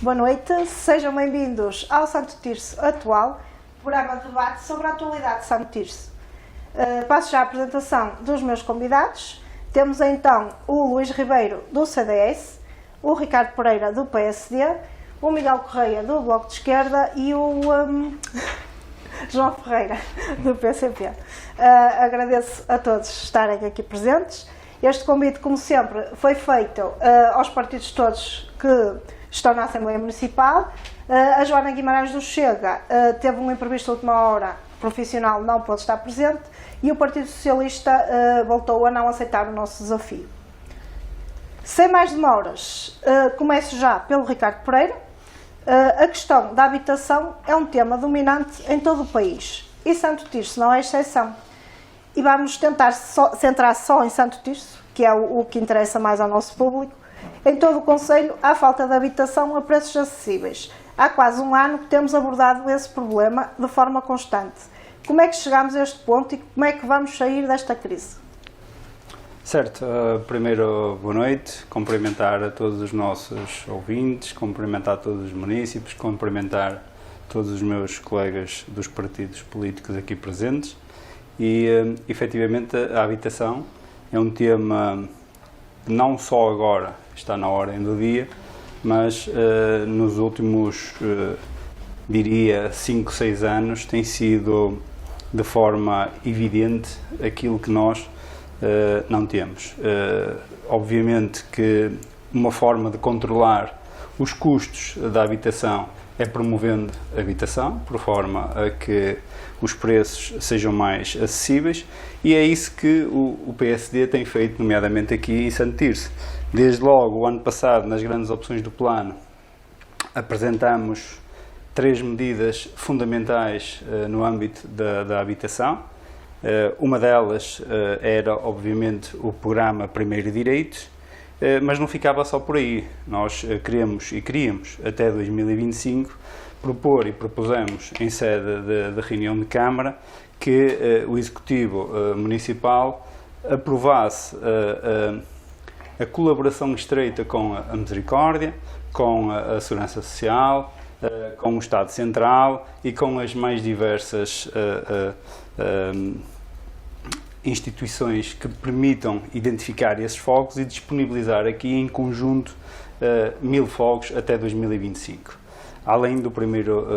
Boa noite, sejam bem-vindos ao Santo Tirso Atual, programa de debate sobre a atualidade de Santo Tirso. Passo já a apresentação dos meus convidados. Temos então o Luís Ribeiro, do CDS, o Ricardo Pereira, do PSD, o Miguel Correia, do Bloco de Esquerda e o João Ferreira, do PCP. Agradeço a todos estarem aqui presentes. Este convite, como sempre, foi feito aos partidos todos que estão na Assembleia Municipal. A Joana Guimarães do Chega teve um imprevisto de última hora profissional, não pôde estar presente, e o Partido Socialista voltou a não aceitar o nosso desafio. Sem mais demoras, começo já pelo Ricardo Pereira. A questão da habitação é um tema dominante em todo o país, e Santo Tirso não é exceção. E vamos tentar centrar só em Santo Tirso, que é o que interessa mais ao nosso público. Em todo o concelho há falta de habitação a preços acessíveis. Há quase um ano que temos abordado esse problema de forma constante. Como é que chegamos a este ponto e como é que vamos sair desta crise? Certo, primeiro boa noite, cumprimentar a todos os nossos ouvintes, cumprimentar todos os munícipes, cumprimentar todos os meus colegas dos partidos políticos aqui presentes e, efetivamente, a habitação é um tema não só agora, está na ordem do dia, mas nos últimos, diria, 5, 6 anos tem sido de forma evidente aquilo que nós não temos. Obviamente que uma forma de controlar os custos da habitação é promovendo a habitação, por forma a que os preços sejam mais acessíveis, e é isso que o PSD tem feito, nomeadamente aqui em Santo Tirso. Desde logo, o ano passado, nas grandes opções do plano, apresentamos 3 medidas fundamentais no âmbito da habitação. Uma delas era, obviamente, o programa Primeiro Direitos, mas não ficava só por aí. Nós queríamos, até 2025, propor e propusemos, em sede de reunião de Câmara, que o Executivo Municipal aprovasse a colaboração estreita com a Misericórdia, com a Segurança Social, com o Estado Central e com as mais diversas instituições que permitam identificar esses fogos e disponibilizar aqui em conjunto 1000 fogos até 2025, além do primeiro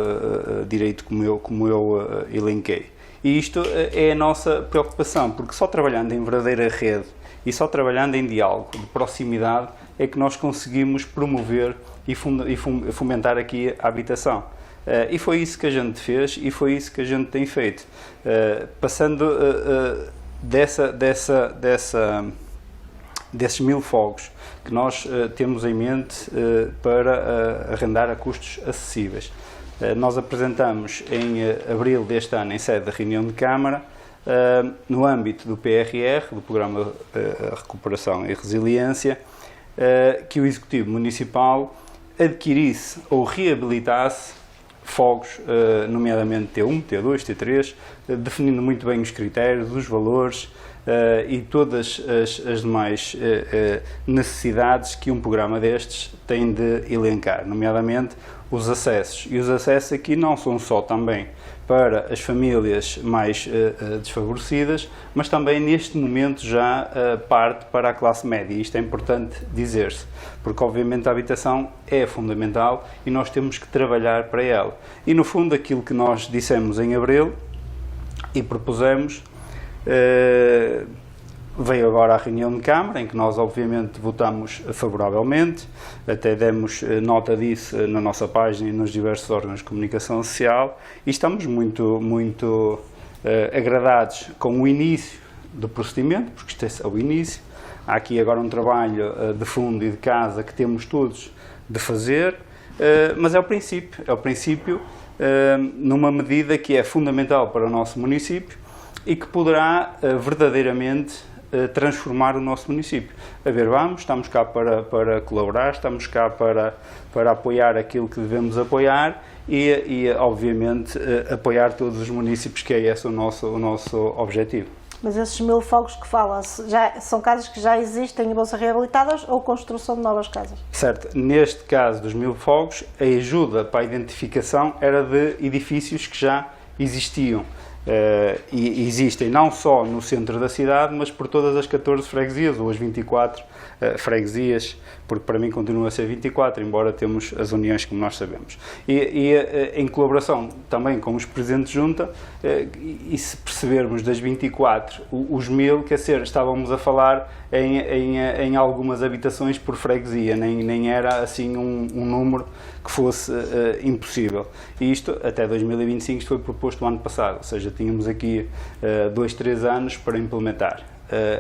direito como eu elenquei. E isto é a nossa preocupação, porque só trabalhando em verdadeira rede e só trabalhando em diálogo de proximidade é que nós conseguimos promover e fomentar aqui a habitação. E foi isso que a gente fez e foi isso que a gente tem feito. Passando desses 1000 fogos que nós temos em mente para arrendar a custos acessíveis. Nós apresentamos em abril deste ano, em sede da reunião de Câmara, no âmbito do PRR, do Programa Recuperação e Resiliência, que o Executivo Municipal adquirisse ou reabilitasse fogos, nomeadamente T1, T2, T3, definindo muito bem os critérios, os valores e todas as demais necessidades que um programa destes tem de elencar, nomeadamente os acessos. E os acessos aqui não são só também para as famílias mais desfavorecidas, mas também neste momento já parte para a classe média. Isto é importante dizer-se, porque obviamente a habitação é fundamental e nós temos que trabalhar para ela. E no fundo aquilo que nós dissemos em abril e propusemos, veio agora à reunião de Câmara, em que nós obviamente votamos favoravelmente, até demos nota disso na nossa página e nos diversos órgãos de comunicação social, e estamos muito agradados com o início do procedimento, porque isto é o início. Há aqui agora um trabalho de fundo e de casa que temos todos de fazer, mas é o princípio numa medida que é fundamental para o nosso município e que poderá verdadeiramente transformar o nosso município. A ver, estamos cá para colaborar, estamos cá para apoiar aquilo que devemos apoiar e obviamente, apoiar todos os municípios, que é esse o nosso objetivo. Mas esses 1000 fogos que fala, já, são casas que já existem e vão ser reabilitadas ou construção de novas casas? Certo. Neste caso dos 1000 fogos, a ajuda para a identificação era de edifícios que já existiam. E existem não só no centro da cidade, mas por todas as 14 freguesias, ou as 24 freguesias, porque para mim continua a ser 24, embora temos as uniões, como nós sabemos. Em colaboração também com os presidentes de junta, e se percebermos das 24, os 1000, quer dizer, estávamos a falar em algumas habitações por freguesia, nem era assim um número que fosse impossível. E isto, até 2025, isto foi proposto no ano passado, ou seja, tínhamos aqui 2, 3 anos para implementar.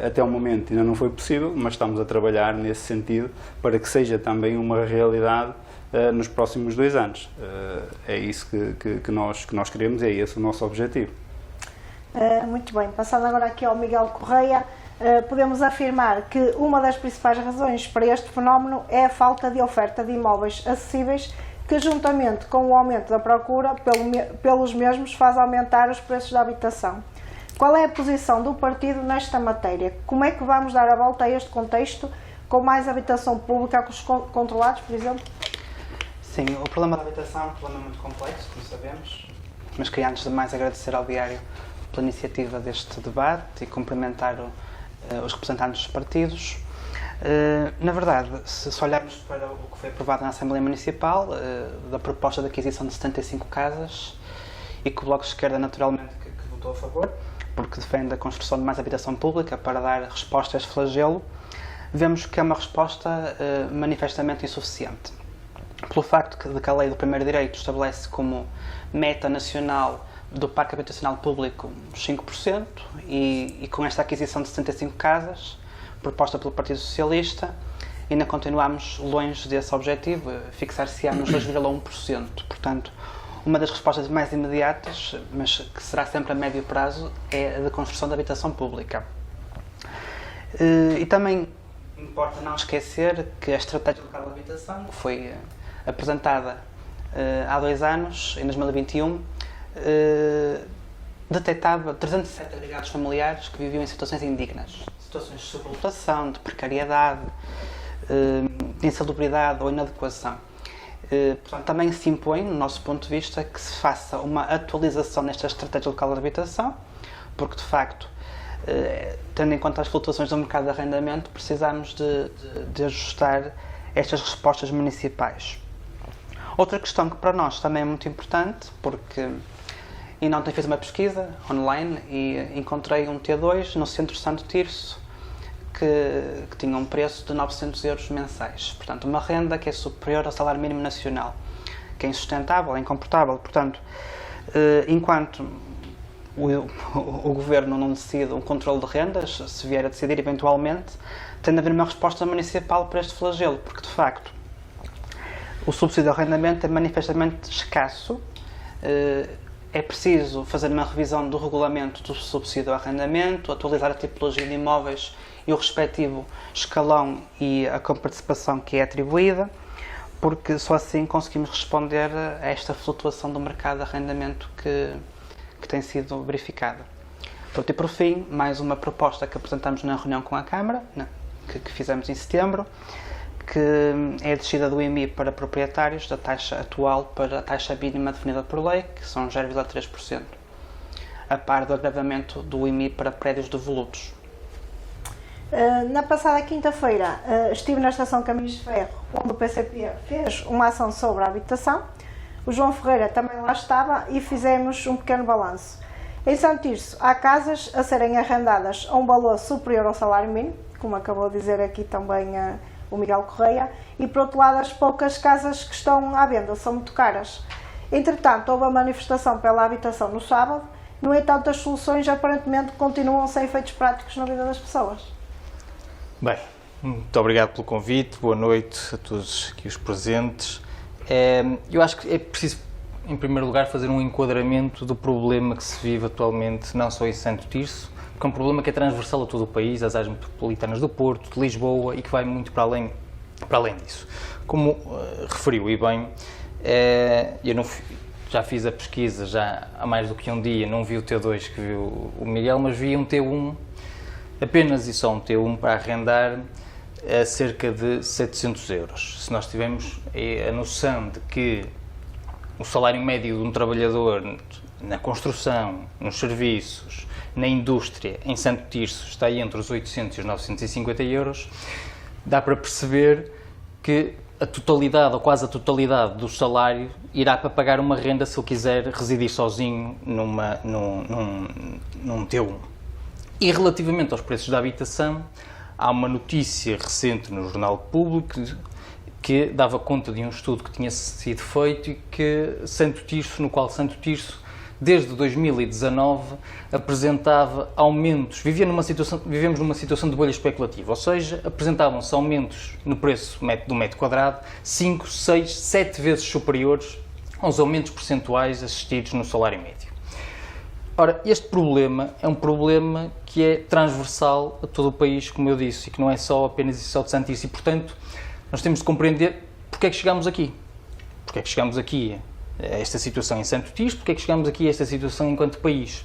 Até o momento ainda não foi possível, mas estamos a trabalhar nesse sentido para que seja também uma realidade nos próximos 2 anos. É isso que nós queremos, é esse o nosso objetivo. Muito bem, passando agora aqui ao Miguel Correia, podemos afirmar que uma das principais razões para este fenómeno é a falta de oferta de imóveis acessíveis, que juntamente com o aumento da procura pelos mesmos faz aumentar os preços da habitação. Qual é a posição do partido nesta matéria? Como é que vamos dar a volta a este contexto com mais habitação pública com os controlados, por exemplo? Sim, o problema da habitação é um problema muito complexo, como sabemos, mas queria antes de mais agradecer ao Diário pela iniciativa deste debate e cumprimentar os representantes dos partidos. Na verdade, se olharmos para o que foi aprovado na Assembleia Municipal, da proposta de aquisição de 75 casas, e que o Bloco de Esquerda naturalmente que votou a favor, porque defende a construção de mais habitação pública para dar resposta a este flagelo, vemos que é uma resposta manifestamente insuficiente. Pelo facto de que a Lei do Primeiro Direito estabelece como meta nacional do parque habitacional público 5%, e com esta aquisição de 75 casas, proposta pelo Partido Socialista, ainda continuamos longe desse objetivo, fixar-se-á nos 2,1%. Portanto, uma das respostas mais imediatas, mas que será sempre a médio prazo, é a da construção de habitação pública. E também importa não esquecer que a Estratégia Local de Habitação, que foi apresentada há 2 anos, em 2021, detectava 307 agregados familiares que viviam em situações indignas, situações de sublotação, de precariedade, de insalubridade ou inadequação. Portanto, também se impõe, no nosso ponto de vista, que se faça uma atualização nesta estratégia local de habitação, porque, de facto, tendo em conta as flutuações do mercado de arrendamento, precisamos de ajustar estas respostas municipais. Outra questão que para nós também é muito importante, porque ainda ontem fiz uma pesquisa online e encontrei um T2 no centro Santo Tirso, que tinha um preço de 900 euros mensais. Portanto, uma renda que é superior ao salário mínimo nacional, que é insustentável, é incomportável. Portanto, enquanto o Governo não decide um controle de rendas, se vier a decidir eventualmente, tem de haver uma resposta municipal para este flagelo, porque, de facto, o subsídio de arrendamento é manifestamente escasso. É preciso fazer uma revisão do regulamento do subsídio ao arrendamento, atualizar a tipologia de imóveis e o respectivo escalão e a comparticipação que é atribuída, porque só assim conseguimos responder a esta flutuação do mercado de arrendamento que tem sido verificada. Pronto, e por fim, mais uma proposta que apresentamos na reunião com a Câmara, que fizemos em setembro, que é a descida do IMI para proprietários da taxa atual para a taxa mínima definida por lei, que são 0,3%, a par do agravamento do IMI para prédios devolutos. Na passada quinta-feira estive na estação Caminhos de Ferro, onde o PCP fez uma ação sobre a habitação. O João Ferreira também lá estava e fizemos um pequeno balanço. Em Santo Tirso há casas a serem arrendadas a um valor superior ao salário mínimo, como acabou de dizer aqui também o Miguel Correia, e por outro lado as poucas casas que estão à venda são muito caras. Entretanto, houve a manifestação pela habitação no sábado. No entanto, as soluções aparentemente continuam sem efeitos práticos na vida das pessoas. Bem, muito obrigado pelo convite, boa noite a todos aqui os presentes. Eu acho que é preciso, em primeiro lugar, fazer um enquadramento do problema que se vive atualmente, não só em Santo Tirso, porque é um problema que é transversal a todo o país, às áreas metropolitanas do Porto, de Lisboa, e que vai muito para além disso. Como referiu e bem, já fiz a pesquisa já há mais do que um dia, não vi o T2 que viu o Miguel, mas vi um T1, apenas e só um T1 para arrendar a cerca de 700 euros. Se nós tivermos a noção de que o salário médio de um trabalhador na construção, nos serviços, na indústria, em Santo Tirso, está entre os 800 e os 950 euros, dá para perceber que a totalidade, ou quase a totalidade do salário, irá para pagar uma renda se ele quiser residir sozinho num T1. E relativamente aos preços da habitação, há uma notícia recente no Jornal Público que dava conta de um estudo que tinha sido feito e que Santo Tirso, no qual Santo Tirso, desde 2019, apresentava aumentos, vivemos numa situação de bolha especulativa, ou seja, apresentavam-se aumentos no preço do metro quadrado 5, 6, 7 vezes superiores aos aumentos percentuais assistidos no salário médio. Ora, este problema é um problema que é transversal a todo o país, como eu disse, e que não é só apenas e só de Santo Tirso, e portanto, nós temos de compreender porque é que chegamos aqui. Porque é que chegamos aqui a esta situação em Santo Tirso, porque é que chegamos aqui a esta situação enquanto país.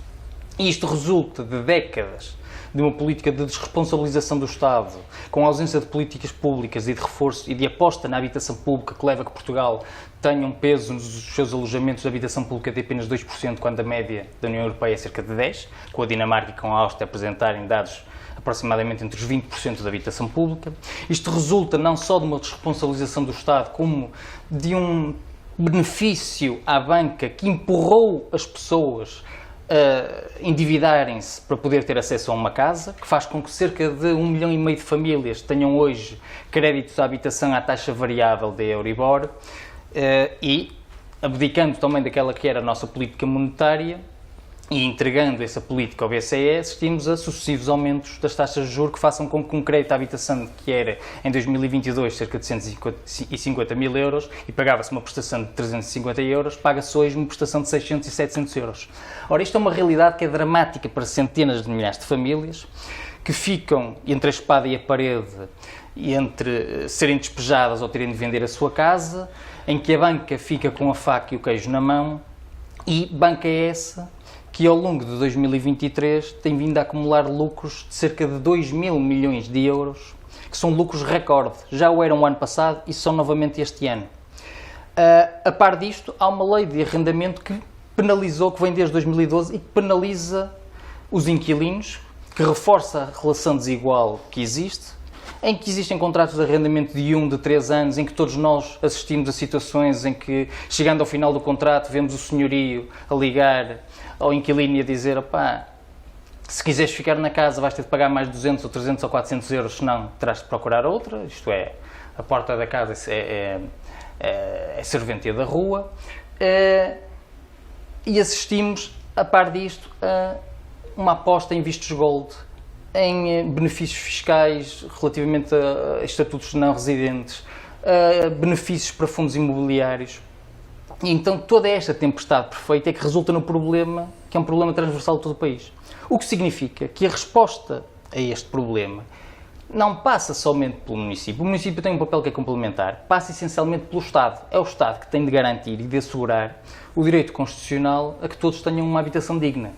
E isto resulta de décadas de uma política de desresponsabilização do Estado, com a ausência de políticas públicas e de reforço e de aposta na habitação pública, que leva a que Portugal tenha um peso nos seus alojamentos de habitação pública de apenas 2%, quando a média da União Europeia é cerca de 10%, com a Dinamarca e com a Áustria apresentarem dados aproximadamente entre os 20% da habitação pública. Isto resulta não só de uma desresponsabilização do Estado, como de um benefício à banca que empurrou as pessoas a endividarem-se para poder ter acesso a uma casa, que faz com que cerca de 1,5 milhão de famílias tenham hoje créditos à habitação à taxa variável da Euribor e, abdicando também daquela que era a nossa política monetária e entregando essa política ao BCE, assistimos a sucessivos aumentos das taxas de juros que façam com que um crédito à habitação que era em 2022 cerca de 150 mil euros e pagava-se uma prestação de 350 euros, paga-se hoje uma prestação de 600 e 700 euros. Ora, isto é uma realidade que é dramática para centenas de milhares de famílias que ficam entre a espada e a parede e entre serem despejadas ou terem de vender a sua casa, em que a banca fica com a faca e o queijo na mão, e banca é essa que ao longo de 2023 tem vindo a acumular lucros de cerca de 2 mil milhões de euros, que são lucros recorde. Já o eram o ano passado e são novamente este ano. A par disto, há uma lei de arrendamento que penalizou, que vem desde 2012 e que penaliza os inquilinos, que reforça a relação desigual que existe, em que existem contratos de arrendamento de 1, de 3 anos, em que todos nós assistimos a situações em que, chegando ao final do contrato, vemos o senhorio a ligar ao inquilino e a dizer: opá, se quiseres ficar na casa vais ter de pagar mais 200 ou 300 ou 400 euros, senão terás de procurar outra. Isto é, a porta da casa é serventia da rua. E assistimos, a par disto, a uma aposta em vistos gold, em benefícios fiscais relativamente a estatutos não residentes, a benefícios para fundos imobiliários. E então toda esta tempestade perfeita é que resulta no problema, que é um problema transversal de todo o país. O que significa que a resposta a este problema não passa somente pelo município. O município tem um papel que é complementar, passa essencialmente pelo Estado. É o Estado que tem de garantir e de assegurar o direito constitucional a que todos tenham uma habitação digna.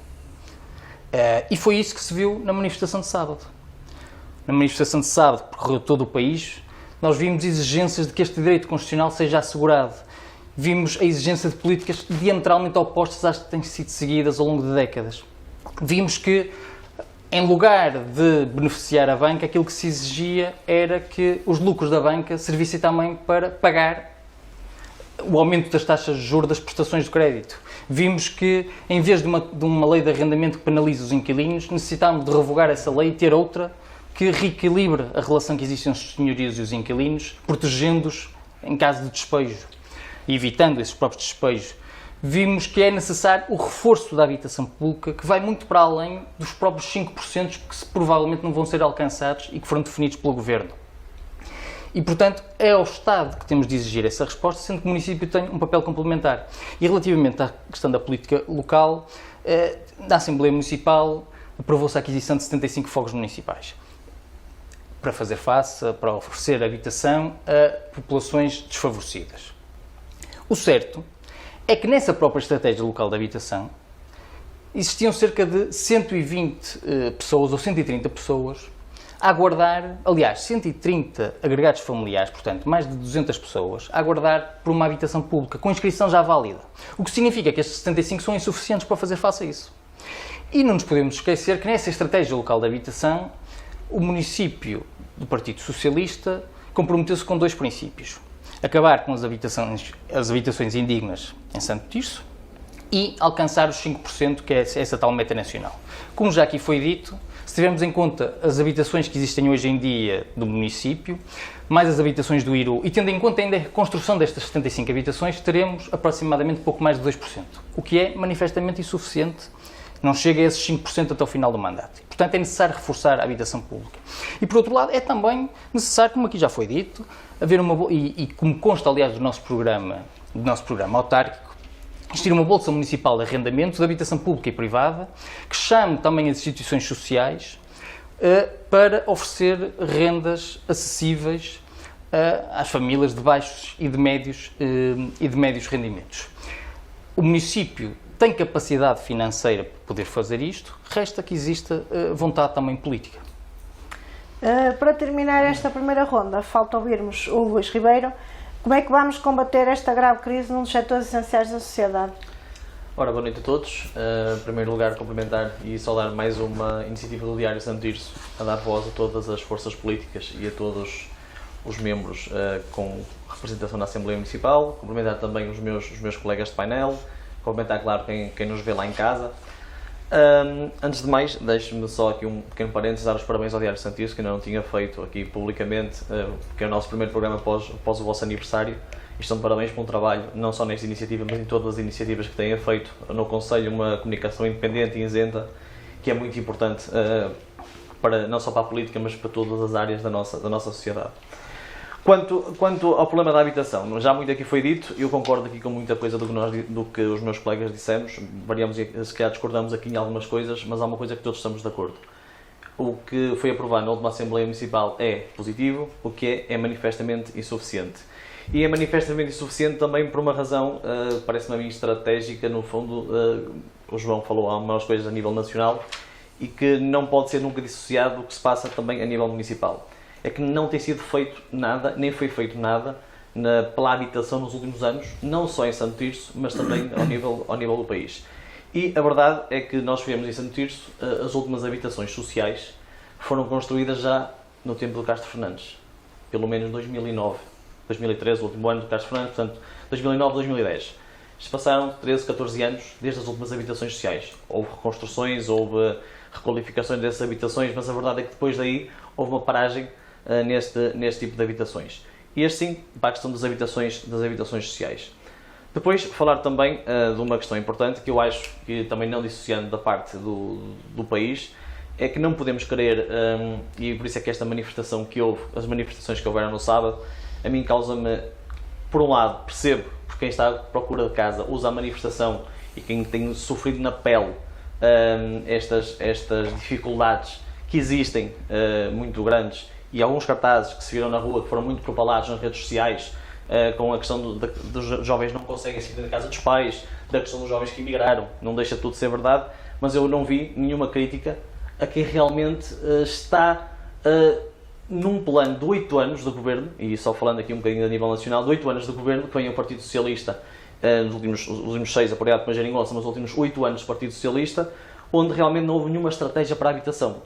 E foi isso que se viu na manifestação de sábado. Na manifestação de sábado, que percorreu todo o país, nós vimos exigências de que este direito constitucional seja assegurado. Vimos a exigência de políticas diametralmente opostas às que têm sido seguidas ao longo de décadas. Vimos que, em lugar de beneficiar a banca, aquilo que se exigia era que os lucros da banca servissem também para pagar o aumento das taxas de juros das prestações de crédito. Vimos que, em vez de uma lei de arrendamento que penaliza os inquilinos, necessitámos de revogar essa lei e ter outra que reequilibre a relação que existe entre os senhorios e os inquilinos, protegendo-os em caso de despejo e evitando esses próprios despejos. Vimos que é necessário o reforço da habitação pública, que vai muito para além dos próprios 5% que provavelmente não vão ser alcançados e que foram definidos pelo Governo. E, portanto, é ao Estado que temos de exigir essa resposta, sendo que o município tem um papel complementar. E relativamente à questão da política local, na Assembleia Municipal aprovou-se a aquisição de 75 fogos municipais para fazer face, para oferecer habitação a populações desfavorecidas. O certo é que nessa própria estratégia local de habitação existiam cerca de 120 pessoas ou 130 pessoas a aguardar, aliás, 130 agregados familiares, portanto, mais de 200 pessoas, a aguardar por uma habitação pública, com inscrição já válida. O que significa que estes 75 são insuficientes para fazer face a isso. E não nos podemos esquecer que nessa estratégia local de habitação, o município do Partido Socialista comprometeu-se com 2 princípios. Acabar com as habitações indignas em Santo Tirso e alcançar os 5%, que é essa tal meta nacional. Como já aqui foi dito, se tivermos em conta as habitações que existem hoje em dia do município, mais as habitações do IRU, e tendo em conta ainda a construção destas 75 habitações, teremos aproximadamente pouco mais de 2%, o que é manifestamente insuficiente, não chega a esses 5% até o final do mandato. Portanto, é necessário reforçar a habitação pública. E, por outro lado, é também necessário, como aqui já foi dito, haver e como consta, aliás, do nosso programa autárquico, existir uma bolsa municipal de arrendamento de habitação pública e privada, que chame também as instituições sociais para oferecer rendas acessíveis às famílias de baixos e de médios rendimentos. O município tem capacidade financeira para poder fazer isto, resta que exista vontade também política. Para terminar esta primeira ronda, falta ouvirmos o Luís Ribeiro. Como é que vamos combater esta grave crise num dos setores essenciais da sociedade? Ora, boa noite a todos. Em primeiro lugar, cumprimentar e saudar mais uma iniciativa do Diário Santo Tirso, a dar voz a todas as forças políticas e a todos os membros com representação na Assembleia Municipal. Cumprimentar também os meus colegas de painel. Cumprimentar, claro, quem nos vê lá em casa. Antes de mais, deixe-me só aqui um pequeno parênteses, dar os parabéns ao Diário Santo Tirso, que ainda não tinha feito aqui publicamente, porque é o nosso primeiro programa após o vosso aniversário. E estão de parabéns por um trabalho, não só nesta iniciativa, mas em todas as iniciativas que têm feito no Conselho, uma comunicação independente e isenta, que é muito importante, não só para a política, mas para todas as áreas da nossa sociedade. Quanto ao problema da habitação, já muito aqui foi dito, eu concordo aqui com muita coisa do que os meus colegas dissemos, variamos e se calhar discordamos aqui em algumas coisas, mas há uma coisa que todos estamos de acordo. O que foi aprovado na última Assembleia Municipal é positivo, o que é manifestamente insuficiente. E é manifestamente insuficiente também por uma razão, parece-me a mim, estratégica, no fundo, o João falou algumas coisas a nível nacional, e que não pode ser nunca dissociado do que se passa também a nível municipal. É que não tem sido feito nada, nem foi feito nada pela habitação nos últimos anos, não só em Santo Tirso, mas também ao nível do país. E a verdade é que nós vemos em Santo Tirso, as últimas habitações sociais foram construídas já no tempo do Castro Fernandes, pelo menos 2009, 2013, o último ano do Castro Fernandes, portanto 2009, 2010. Se passaram 13, 14 anos desde as últimas habitações sociais. Houve reconstruções, houve requalificações dessas habitações, mas a verdade é que depois daí houve uma paragem neste tipo de habitações. E este sim, para a questão das habitações sociais. Depois, falar também de uma questão importante, que eu acho que também não dissociando da parte do país, é que não podemos querer, e por isso é que esta manifestação que houve, as manifestações que houveram no sábado, a mim causa-me, por um lado, percebo, porque quem está à procura de casa usa a manifestação e quem tem sofrido na pele estas dificuldades que existem, muito grandes, e alguns cartazes que se viram na rua, que foram muito propalados nas redes sociais, com a questão dos jovens não conseguem sair da casa dos pais, da questão dos jovens que emigraram, não deixa tudo de ser verdade, mas eu não vi nenhuma crítica a quem realmente está num plano de 8 anos de governo, e só falando aqui um bocadinho a nível nacional, de 8 anos de governo, que vem o Partido Socialista, nos últimos 6 apoiado por Geringonça, mas os últimos 8 anos do Partido Socialista, onde realmente não houve nenhuma estratégia para a habitação.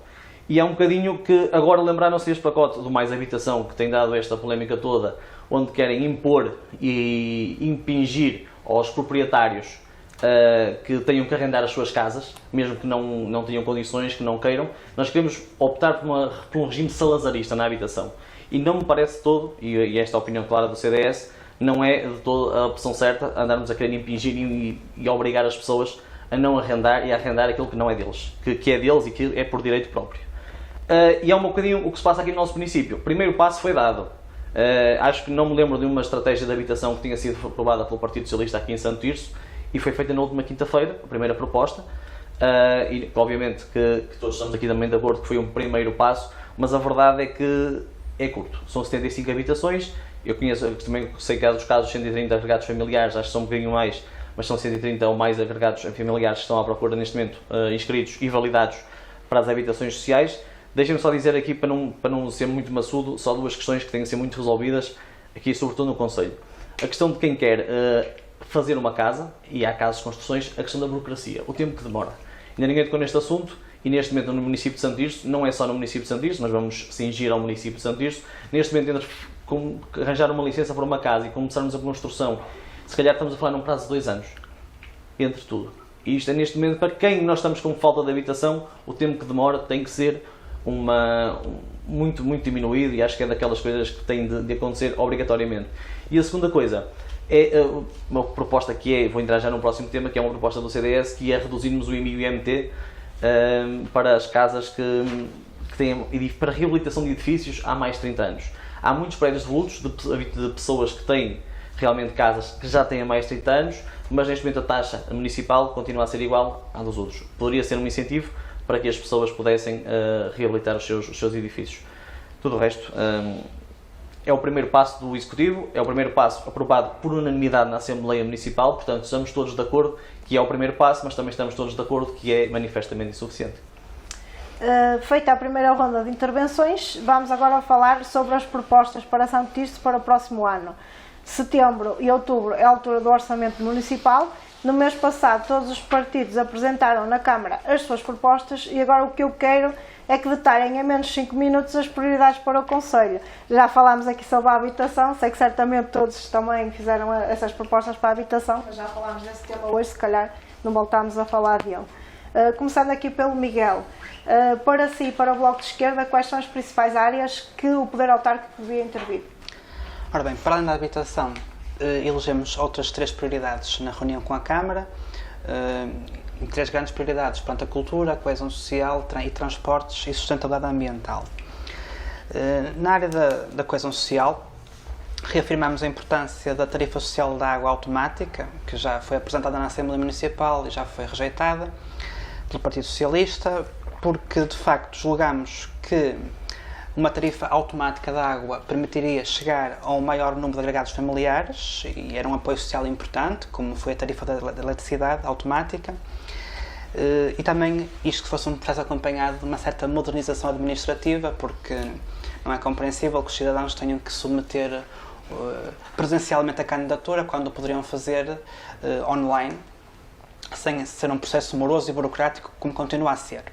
E é um bocadinho que agora lembraram-se deste pacote do Mais Habitação, que tem dado esta polémica toda, onde querem impor e impingir aos proprietários que tenham que arrendar as suas casas, mesmo que não tenham condições, que não queiram. Nós queremos optar por um regime salazarista na habitação. E não me parece todo, e esta é a opinião clara do CDS, não é de toda a opção certa andarmos a querer impingir e obrigar as pessoas a não arrendar e a arrendar aquilo que não é deles, que é deles e que é por direito próprio. E é um bocadinho o que se passa aqui no nosso município. O primeiro passo foi dado. Acho que não me lembro de uma estratégia de habitação que tenha sido aprovada pelo Partido Socialista aqui em Santo Tirso, e foi feita na última quinta-feira, a primeira proposta, e obviamente que todos estamos aqui também de acordo que foi um primeiro passo, mas a verdade é que é curto. São 75 habitações, eu também sei que há dos casos 130 agregados familiares, acho que são um bocadinho mais, mas são 130 ou mais agregados familiares que estão à procura neste momento, inscritos e validados para as habitações sociais. Deixem-me só dizer aqui, para não ser muito maçudo, só 2 questões que têm que ser muito resolvidas, aqui sobretudo no Conselho. A questão de quem quer fazer uma casa, e há casos de construções, a questão da burocracia, o tempo que demora. Ainda ninguém tocou neste assunto, e neste momento no município de Santo Tirso, não é só no município de Santo Tirso, mas vamos cingir ao município de Santo Tirso, neste momento entre arranjar uma licença para uma casa e começarmos a construção, se calhar estamos a falar num prazo de 2 anos, entre tudo. E isto é neste momento, para quem nós estamos com falta de habitação, o tempo que demora tem que ser muito diminuído, e acho que é daquelas coisas que têm de acontecer obrigatoriamente. E a segunda coisa é uma proposta vou entrar já no próximo tema, que é uma proposta do CDS, que é reduzirmos o IMI e o IMT para as casas que têm, para a reabilitação de edifícios há mais de 30 anos. Há muitos prédios devolutos de pessoas que têm realmente casas que já têm mais de 30 anos, mas neste momento a taxa municipal continua a ser igual à dos outros. Poderia ser um incentivo para que as pessoas pudessem reabilitar os seus edifícios. Tudo o resto é o primeiro passo do Executivo, é o primeiro passo aprovado por unanimidade na Assembleia Municipal, portanto estamos todos de acordo que é o primeiro passo, mas também estamos todos de acordo que é manifestamente insuficiente. Feita a primeira ronda de intervenções, vamos agora falar sobre as propostas para Santo Tirso para o próximo ano. Setembro e outubro é a altura do orçamento municipal. No mês passado todos os partidos apresentaram na Câmara as suas propostas e agora o que eu quero é que detalhem em menos de 5 minutos as prioridades para o Conselho. Já falámos aqui sobre a habitação, sei que certamente todos também fizeram essas propostas para a habitação, mas já falámos desse tema hoje, se calhar não voltámos a falar dele. Começando aqui pelo Miguel, para si e para o Bloco de Esquerda, quais são as principais áreas que o poder autárquico devia intervir? Ora bem, para além da habitação, elegemos outras 3 prioridades na reunião com a Câmara, 3 grandes prioridades: portanto, a cultura, a coesão social e transportes e sustentabilidade ambiental. Na área da coesão social, reafirmamos a importância da tarifa social da água automática, que já foi apresentada na Assembleia Municipal e já foi rejeitada pelo Partido Socialista, porque de facto julgamos que uma tarifa automática da água permitiria chegar a um maior número de agregados familiares e era um apoio social importante, como foi a tarifa da eletricidade automática, e também isto que fosse um processo acompanhado de uma certa modernização administrativa, porque não é compreensível que os cidadãos tenham que submeter presencialmente a candidatura quando poderiam fazer online, sem ser um processo moroso e burocrático como continua a ser.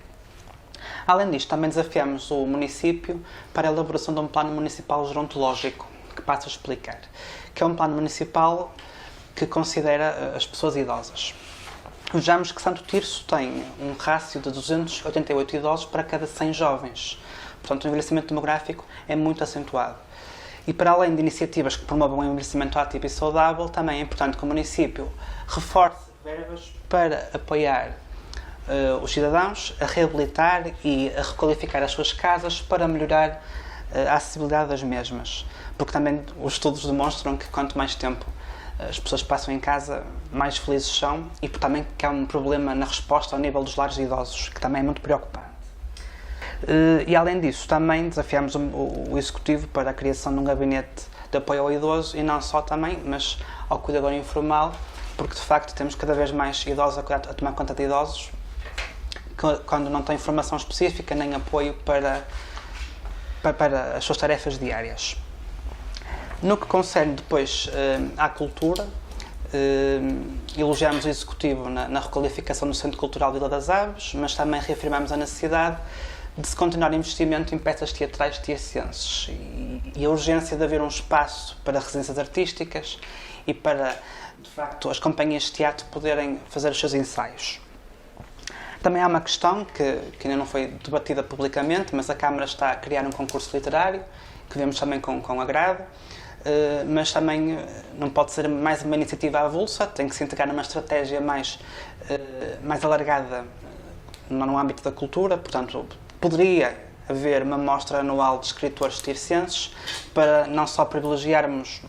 Além disto, também desafiamos o município para a elaboração de um plano municipal gerontológico, que passo a explicar, que é um plano municipal que considera as pessoas idosas. Vejamos que Santo Tirso tem um rácio de 288 idosos para cada 100 jovens. Portanto, o envelhecimento demográfico é muito acentuado. E para além de iniciativas que promovam um envelhecimento ativo e saudável, também é importante que o município reforce verbas para apoiar os cidadãos a reabilitar e a requalificar as suas casas para melhorar a acessibilidade das mesmas. Porque também os estudos demonstram que quanto mais tempo as pessoas passam em casa, mais felizes são, e também que há um problema na resposta ao nível dos lares de idosos, que também é muito preocupante. E além disso, também desafiamos o Executivo para a criação de um gabinete de apoio ao idoso, e não só também, mas ao cuidador informal, porque de facto temos cada vez mais idosos a tomar conta de idosos, quando não têm formação específica nem apoio para as suas tarefas diárias. No que concerne depois à cultura, elogiamos o Executivo na requalificação do Centro Cultural Vila das Aves, mas também reafirmamos a necessidade de se continuar investimento em peças teatrais tiacenses e a urgência de haver um espaço para residências artísticas e para, de facto, as companhias de teatro poderem fazer os seus ensaios. Também há uma questão que ainda não foi debatida publicamente, mas a Câmara está a criar um concurso literário, que vemos também com agrado, mas também não pode ser mais uma iniciativa avulsa, tem que se integrar numa estratégia mais alargada no âmbito da cultura. Portanto, poderia haver uma mostra anual de escritores tircenses para não só privilegiarmos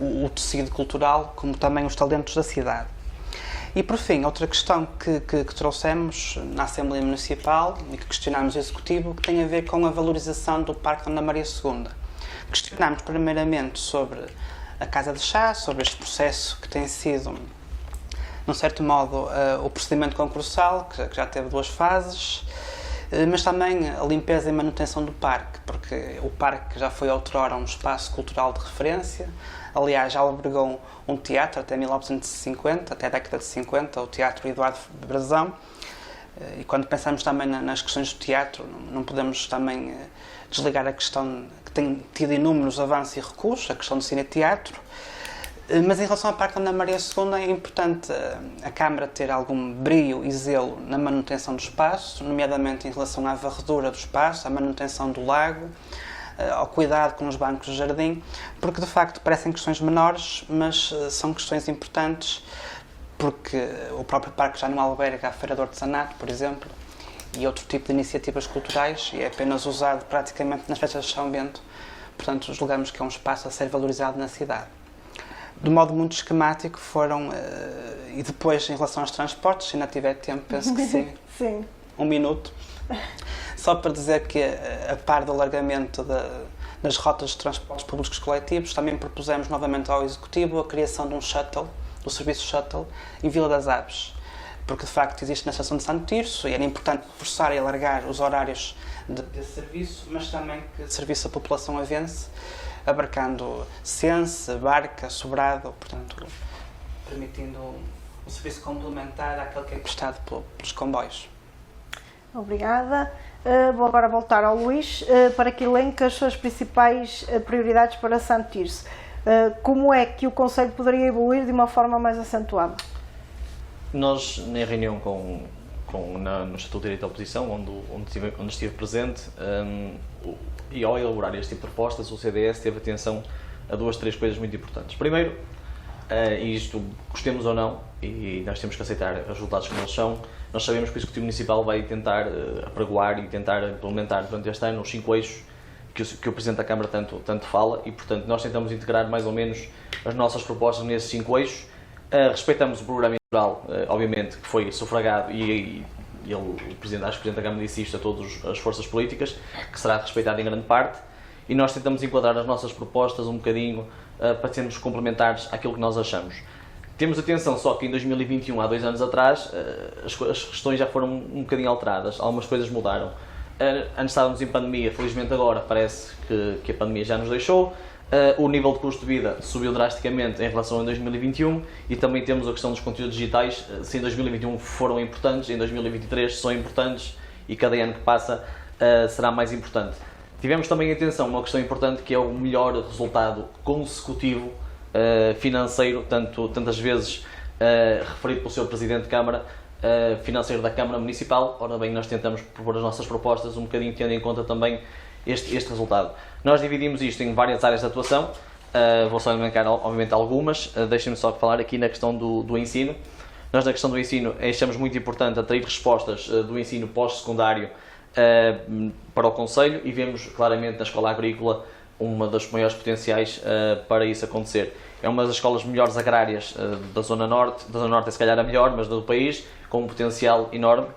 o tecido cultural, como também os talentos da cidade. E, por fim, outra questão que trouxemos na Assembleia Municipal e que questionámos o Executivo, que tem a ver com a valorização do Parque Dona Maria II. Questionámos primeiramente sobre a Casa de Chá, sobre este processo que tem sido num certo modo, o procedimento concursal, que já teve 2 fases, mas também a limpeza e manutenção do parque, porque o parque já foi outrora um espaço cultural de referência. Aliás, já albergou um teatro até 1950, até a década de 50, o Teatro Eduardo Brazão. E quando pensamos também nas questões do teatro, não podemos também desligar a questão que tem tido inúmeros avanços e recuos, a questão do cine-teatro. Mas em relação ao Parque Ana Maria II, é importante a Câmara ter algum brio e zelo na manutenção do espaço, nomeadamente em relação à varredura do espaço, à manutenção do lago, ao cuidado com os bancos de jardim, porque de facto parecem questões menores, mas são questões importantes, porque o próprio parque já não alberga a Feira do Artesanato, por exemplo, e outro tipo de iniciativas culturais, e é apenas usado praticamente nas festas de São Bento. Portanto, julgamos que é um espaço a ser valorizado na cidade. De modo muito esquemático foram, e depois em relação aos transportes, se ainda tiver tempo, penso que sim, Sim. 1 minuto, só para dizer que a par do alargamento das rotas de transportes públicos coletivos, também propusemos novamente ao Executivo a criação de um shuttle, do serviço shuttle, em Vila das Aves, porque de facto existe na estação de Santo Tirso e era importante reforçar e alargar os horários desse serviço, mas também que serviço a população avense, abarcando Sense, Barca, Sobrado, portanto, permitindo um serviço complementar àquele que é prestado pelos comboios. Obrigada. Vou agora voltar ao Luís para que elenque as suas principais prioridades para Santo Tirso. Como é que o Conselho poderia evoluir de uma forma mais acentuada? Nós, na reunião no Estatuto de Direito da Oposição, onde estive presente, e ao elaborar este tipo de propostas, o CDS teve atenção a 2, 3 coisas muito importantes. Primeiro, e isto gostemos ou não, e nós temos que aceitar os resultados como eles são, nós sabemos que o Executivo Municipal vai tentar apregoar e tentar implementar durante este ano os 5 eixos que o Presidente da Câmara tanto fala, e portanto nós tentamos integrar mais ou menos as nossas propostas nesses 5 eixos. Respeitamos o programa eleitoral, obviamente, que foi sufragado e o Presidente da Câmara disse isto a todas as forças políticas, que será respeitado em grande parte, e nós tentamos enquadrar as nossas propostas um bocadinho para sermos complementares àquilo que nós achamos. Temos atenção só que em 2021, há 2 anos atrás, as questões já foram um bocadinho alteradas, algumas coisas mudaram. Antes estávamos em pandemia, felizmente agora parece que a pandemia já nos deixou. O nível de custo de vida subiu drasticamente em relação a 2021 e também temos a questão dos conteúdos digitais. Se em 2021 foram importantes, em 2023 são importantes e cada ano que passa será mais importante. Tivemos também atenção a uma questão importante que é o melhor resultado consecutivo financeiro, tantas vezes referido pelo Sr. Presidente de Câmara, financeiro da Câmara Municipal. Ora bem, nós tentamos propor as nossas propostas um bocadinho tendo em conta também este resultado. Nós dividimos isto em várias áreas de atuação, vou só elencar obviamente algumas, deixem-me só falar aqui na questão do ensino. Nós na questão do ensino achamos muito importante atrair respostas do ensino pós-secundário para o Concelho e vemos claramente na Escola Agrícola uma das maiores potenciais para isso acontecer. É uma das escolas melhores agrárias da Zona Norte é se calhar a melhor, mas do país, com um potencial enorme.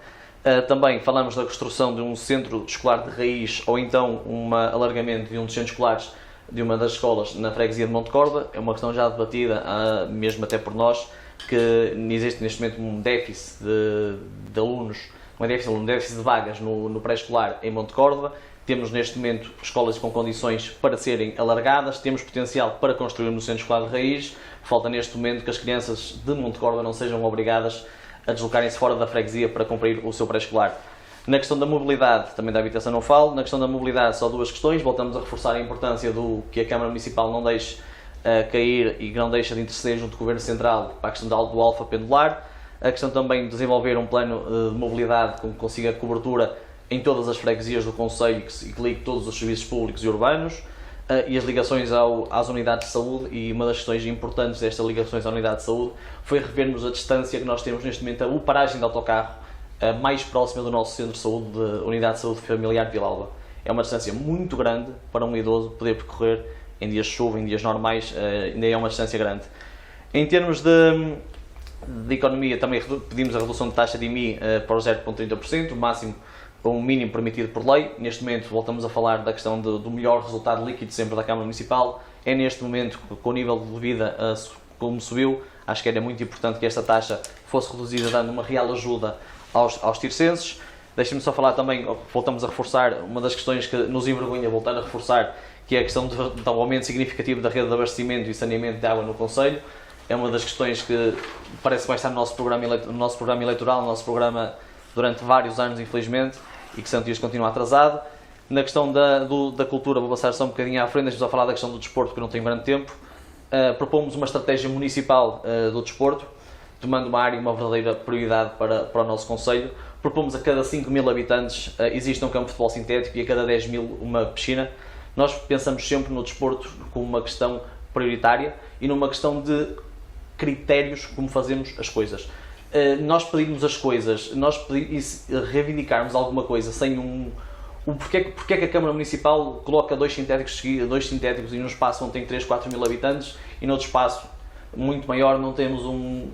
Também falamos da construção de um centro escolar de raiz ou então um alargamento de um dos centros escolares de uma das escolas na freguesia de Montecorda. É uma questão já debatida, mesmo até por nós, que existe neste momento um déficit de alunos, um déficit de vagas no pré-escolar em Montecorda. Temos neste momento escolas com condições para serem alargadas, temos potencial para construir um centro escolar de raiz. Falta neste momento que as crianças de Montecorda não sejam obrigadas a deslocarem-se fora da freguesia para cumprir o seu pré-escolar. Na questão da mobilidade, também da habitação não falo. Na questão da mobilidade, só 2 questões. Voltamos a reforçar a importância do que a Câmara Municipal não deixe cair e não deixa de interceder junto com o Governo Central para a questão do alfa pendular. A questão também de desenvolver um plano de mobilidade que consiga cobertura em todas as freguesias do Concelho e que ligue todos os serviços públicos e urbanos. E as ligações às unidades de saúde, e uma das questões importantes destas ligações à unidade de saúde foi revermos a distância que nós temos neste momento, a paragem de autocarro mais próxima do nosso centro de saúde, de unidade de saúde familiar de Vilalba. É uma distância muito grande para um idoso poder percorrer em dias de chuva, em dias normais, ainda é uma distância grande. Em termos de economia, também pedimos a redução de taxa de IMI para o 0,30%, o máximo ou um mínimo permitido por lei. Neste momento voltamos a falar da questão do melhor resultado líquido sempre da Câmara Municipal. É neste momento, com o nível de vida como se viu, acho que era muito importante que esta taxa fosse reduzida, dando uma real ajuda aos tirsenses. Deixem-me só falar também, voltamos a reforçar, uma das questões que nos envergonha voltar a reforçar, que é a questão do aumento significativo da rede de abastecimento e saneamento de água no Conselho. É uma das questões que parece que vai estar no nosso programa eleitoral, no nosso programa durante vários anos, infelizmente, e que Santo Tirso continua atrasado. Na questão da cultura, vou passar só um bocadinho à frente, deixa-nos a falar da questão do desporto, porque não tenho grande tempo. Propomos uma estratégia municipal do desporto, tomando uma área e uma verdadeira prioridade para o nosso Conselho. Propomos a cada 5.000 habitantes existe um campo de futebol sintético e a cada 10.000 uma piscina. Nós pensamos sempre no desporto como uma questão prioritária e numa questão de critérios como fazemos as coisas. Nós pedirmos as coisas, reivindicarmos alguma coisa sem porque é que a Câmara Municipal coloca dois sintéticos e num espaço onde tem 3, 4 mil habitantes e noutro espaço muito maior não temos um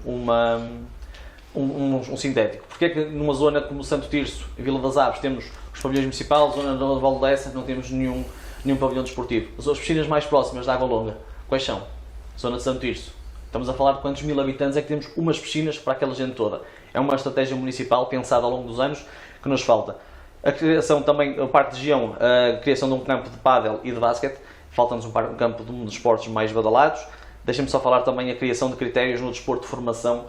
sintético? Porque é que numa zona como Santo Tirso e Vila das Aves temos os pavilhões municipais, zona da Val d'Essa não temos nenhum pavilhão desportivo? As piscinas mais próximas da Água Longa, quais são? Zona de Santo Tirso. Estamos a falar de quantos mil habitantes é que temos umas piscinas para aquela gente toda. É uma estratégia municipal pensada ao longo dos anos que nos falta. A criação também, a parte de região, a criação de um campo de pádel e de basquete. Falta-nos um campo de um dos esportes mais badalados. Deixem-me só falar também a criação de critérios no desporto de formação,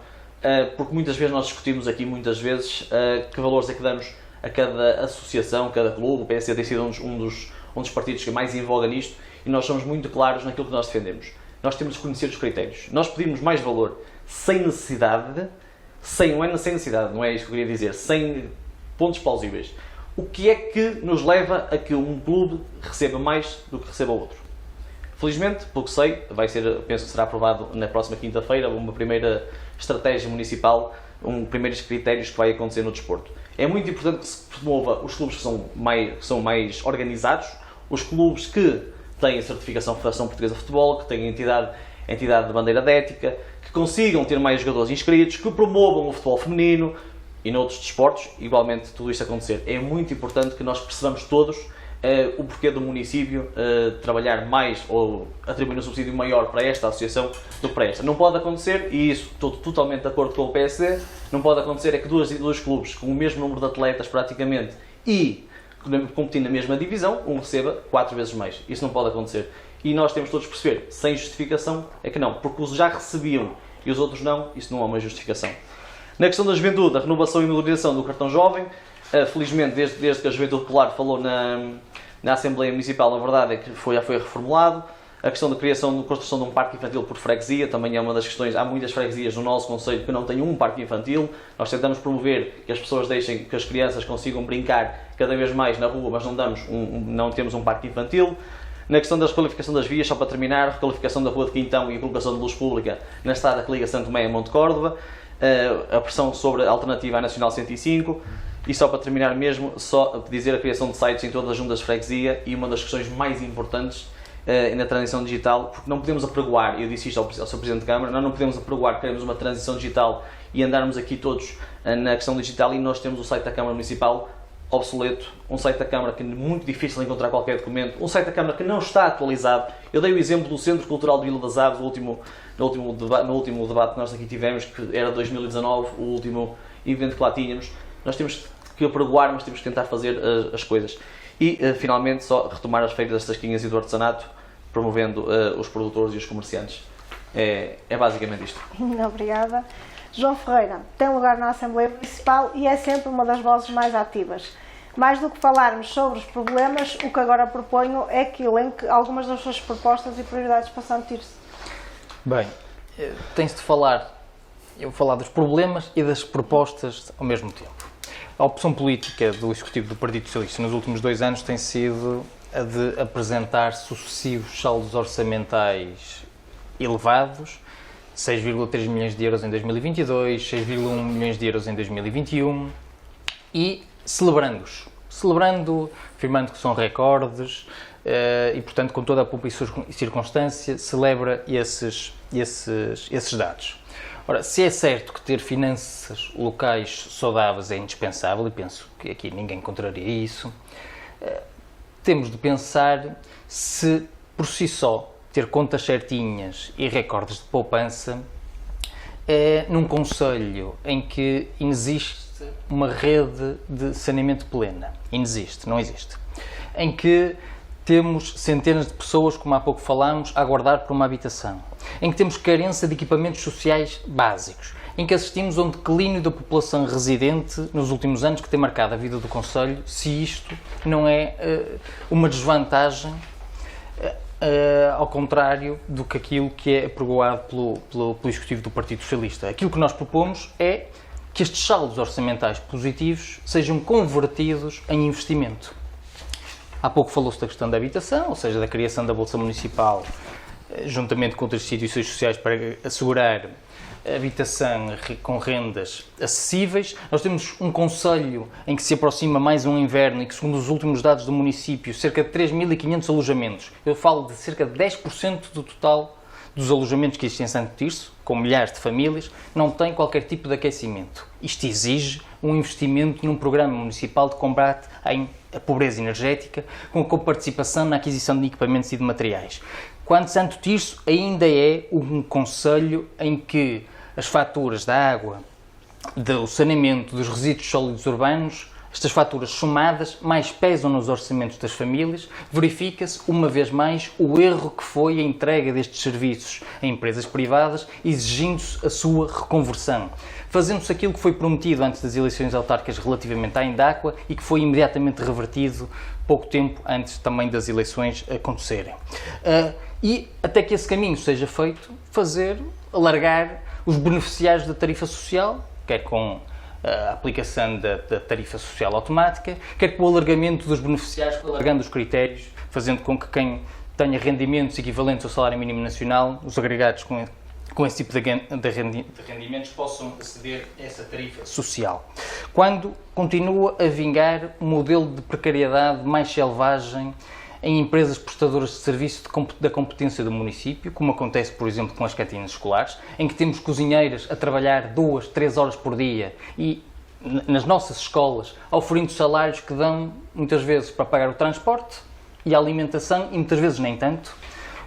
porque muitas vezes nós discutimos aqui, que valores é que damos a cada associação, cada clube. O PSD tem sido um dos partidos que mais em voga nisto e nós somos muito claros naquilo que nós defendemos. Nós temos de conhecer os critérios. Nós pedimos mais valor sem necessidade, não é isto que eu queria dizer, sem pontos plausíveis. O que é que nos leva a que um clube receba mais do que receba outro? Felizmente, pelo que sei, penso que será aprovado na próxima quinta-feira uma primeira estratégia municipal, primeiros critérios que vai acontecer no desporto. É muito importante que se promova os clubes que são mais organizados, os clubes que têm a certificação da Federação Portuguesa de Futebol, que têm entidade de bandeira de ética, que consigam ter mais jogadores inscritos, que promovam o futebol feminino e noutros desportos, igualmente tudo isto acontecer. É muito importante que nós percebamos todos o porquê do município trabalhar mais ou atribuir um subsídio maior para esta associação do que para esta. Não pode acontecer, e isso estou totalmente de acordo com o PSD, não pode acontecer é que dois clubes com o mesmo número de atletas praticamente e competindo na mesma divisão, um receba 4 vezes mais. Isso não pode acontecer. E nós temos todos de perceber, sem justificação, é que não. Porque os já recebiam e os outros não, isso não é uma justificação. Na questão da juventude, a renovação e modernização do cartão jovem, felizmente, desde que a Juventude Popular falou na Assembleia Municipal, a verdade é que já foi reformulado. A questão da construção de um parque infantil por freguesia também é uma das questões. Há muitas freguesias no nosso concelho que não têm um parque infantil. Nós tentamos promover que as pessoas deixem que as crianças consigam brincar cada vez mais na rua, mas não temos um parque infantil. Na questão da requalificação das vias, só para terminar, requalificação da Rua de Quintão e a colocação de luz pública na estrada que liga Santo Tomé a Monte Córdoba. A pressão sobre a alternativa à Nacional 105. E só para terminar mesmo, só dizer a criação de sites em todas as juntas de freguesia e uma das questões mais importantes na transição digital, porque não podemos apregoar, eu disse isto ao Sr. Presidente de Câmara, nós não podemos apregoar que queremos uma transição digital e andarmos aqui todos na questão digital e nós temos o site da Câmara Municipal obsoleto, um site da Câmara que é muito difícil encontrar qualquer documento, um site da Câmara que não está atualizado. Eu dei o exemplo do Centro Cultural de Vila das Aves, no último debate que nós aqui tivemos, que era 2019, o último evento que lá tínhamos. Nós temos que apregoar, mas temos que tentar fazer as coisas. E, finalmente, só retomar as feiras das tasquinhas e do artesanato, promovendo os produtores e os comerciantes. É basicamente isto. Obrigada. João Ferreira tem lugar na Assembleia Municipal e é sempre uma das vozes mais ativas. Mais do que falarmos sobre os problemas, o que agora proponho é que elenque algumas das suas propostas e prioridades para Santo Tirso. Bem, tem-se de falar, eu vou falar dos problemas e das propostas ao mesmo tempo. A opção política do Executivo do Partido Socialista nos últimos 2 anos tem sido a de apresentar sucessivos saldos orçamentais elevados, 6,3 milhões de euros em 2022, 6,1 milhões de euros em 2021 e celebrando-os, afirmando que são recordes e, portanto, com toda a pompa e circunstância, celebra esses dados. Ora, se é certo que ter finanças locais saudáveis é indispensável, e penso que aqui ninguém contraria isso, temos de pensar se, por si só, ter contas certinhas e recordes de poupança num concelho em que inexiste uma rede de saneamento plena. Inexiste, não existe. Em que temos centenas de pessoas, como há pouco falámos, a aguardar por uma habitação. Em que temos carência de equipamentos sociais básicos. Em que assistimos a um declínio da população residente nos últimos anos que tem marcado a vida do concelho, se isto não é uma desvantagem ao contrário do que aquilo que é apregoado pelo Executivo do Partido Socialista. Aquilo que nós propomos é que estes saldos orçamentais positivos sejam convertidos em investimento. Há pouco falou-se da questão da habitação, ou seja, da criação da Bolsa Municipal, juntamente com outras instituições sociais para assegurar habitação com rendas acessíveis. Nós temos um concelho em que se aproxima mais um inverno e que, segundo os últimos dados do município, cerca de 3.500 alojamentos, eu falo de cerca de 10% do total dos alojamentos que existem em Santo Tirso, com milhares de famílias, não tem qualquer tipo de aquecimento. Isto exige um investimento num programa municipal de combate à pobreza energética, com coparticipação na aquisição de equipamentos e de materiais. Quando Santo Tirso ainda é um concelho em que as faturas da água, do saneamento, dos resíduos sólidos urbanos, estas faturas somadas mais pesam nos orçamentos das famílias, verifica-se uma vez mais o erro que foi a entrega destes serviços a empresas privadas, exigindo-se a sua reconversão. Fazendo-se aquilo que foi prometido antes das eleições autárquicas relativamente à Indáqua e que foi imediatamente revertido pouco tempo antes também das eleições acontecerem. E até que esse caminho seja feito, alargar os beneficiários da tarifa social, quer com a aplicação da tarifa social automática, quer com o alargamento dos beneficiários, alargando os critérios, fazendo com que quem tenha rendimentos equivalentes ao salário mínimo nacional, os agregados com esse tipo de rendimentos, possam aceder a essa tarifa social. Quando continua a vingar um modelo de precariedade mais selvagem em empresas prestadoras de serviço da competência do município, como acontece, por exemplo, com as cantinas escolares, em que temos cozinheiras a trabalhar 2, 3 horas por dia e, nas nossas escolas, oferindo salários que dão, muitas vezes, para pagar o transporte e a alimentação, e muitas vezes nem tanto.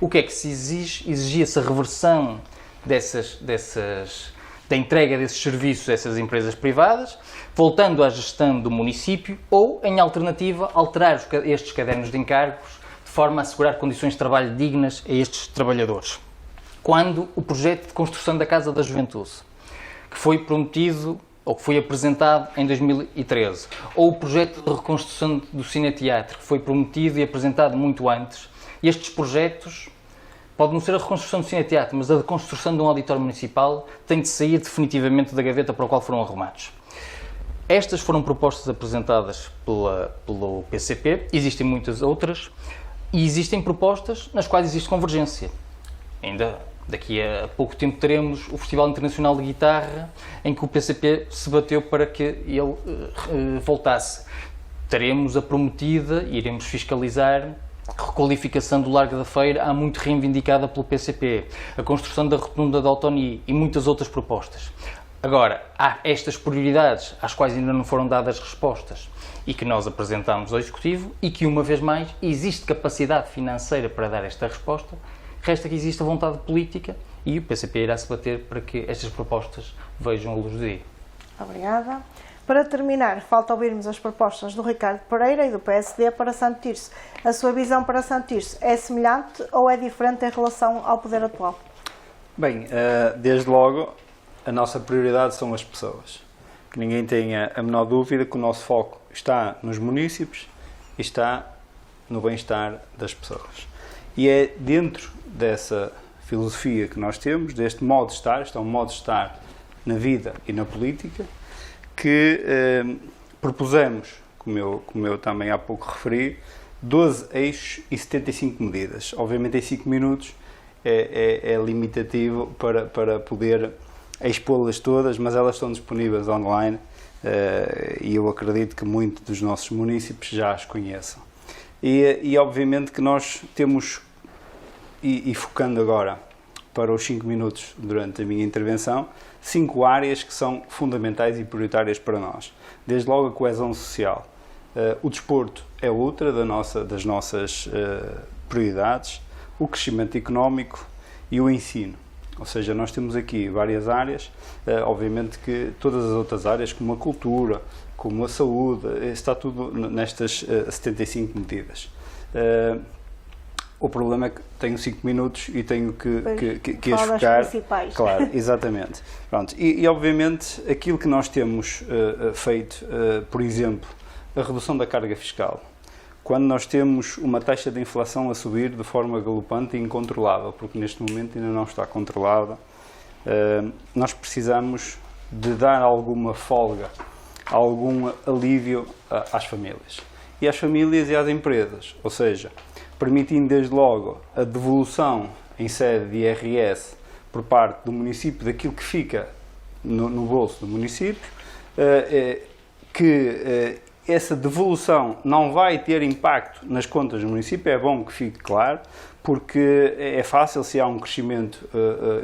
O que é que se exige? Exigia-se a reversão da entrega desses serviços a essas empresas privadas, voltando à gestão do município ou, em alternativa, alterar estes cadernos de encargos de forma a assegurar condições de trabalho dignas a estes trabalhadores. Quando o projeto de construção da Casa da Juventude, que foi prometido ou que foi apresentado em 2013, ou o projeto de reconstrução do Cineteatro, que foi prometido e apresentado muito antes, estes projetos, pode não ser a reconstrução do Cineteatro, mas a reconstrução de um auditório municipal tem de sair definitivamente da gaveta para a qual foram arrumados. Estas foram propostas apresentadas pelo PCP, existem muitas outras, e existem propostas nas quais existe convergência. Ainda daqui a pouco tempo teremos o Festival Internacional de Guitarra, em que o PCP se bateu para que ele voltasse. Teremos a prometida, iremos fiscalizar, requalificação do Largo da Feira, há muito reivindicada pelo PCP, a construção da Rotunda de Altoni e muitas outras propostas. Agora, há estas prioridades às quais ainda não foram dadas respostas e que nós apresentamos ao Executivo e que, uma vez mais, existe capacidade financeira para dar esta resposta, resta que existe a vontade política e o PCP irá se bater para que estas propostas vejam a luz do dia. Obrigada. Para terminar, falta ouvirmos as propostas do Ricardo Pereira e do PSD para Santo Tirso. A sua visão para Santo Tirso é semelhante ou é diferente em relação ao poder atual? Bem, desde logo, a nossa prioridade são as pessoas. Que ninguém tenha a menor dúvida que o nosso foco está nos munícipes e está no bem-estar das pessoas. E é dentro dessa filosofia que nós temos, deste modo de estar, isto é um modo de estar na vida e na política, que propusemos, como eu também há pouco referi, 12 eixos e 75 medidas. Obviamente em 5 minutos é limitativo para poder expô-las todas, mas elas estão disponíveis online e eu acredito que muitos dos nossos municípios já as conheçam. E obviamente que nós temos, e focando agora para os 5 minutos durante a minha intervenção, 5 áreas que são fundamentais e prioritárias para nós. Desde logo a coesão social. O desporto é outra das nossas prioridades. o crescimento económico e o ensino. Ou seja, nós temos aqui várias áreas, obviamente que todas as outras áreas, como a cultura, como a saúde, está tudo nestas 75 medidas. O problema é que tenho 5 minutos e tenho que as focar. Principais. Claro, exatamente. Pronto. E obviamente aquilo que nós temos feito, por exemplo, a redução da carga fiscal. Quando nós temos uma taxa de inflação a subir de forma galopante e incontrolável, porque neste momento ainda não está controlada, nós precisamos de dar alguma folga, algum alívio às famílias. E às famílias e às empresas, ou seja, permitindo desde logo a devolução em sede de IRS por parte do município daquilo que fica no bolso do município, que essa devolução não vai ter impacto nas contas do município, é bom que fique claro, porque é fácil se há um crescimento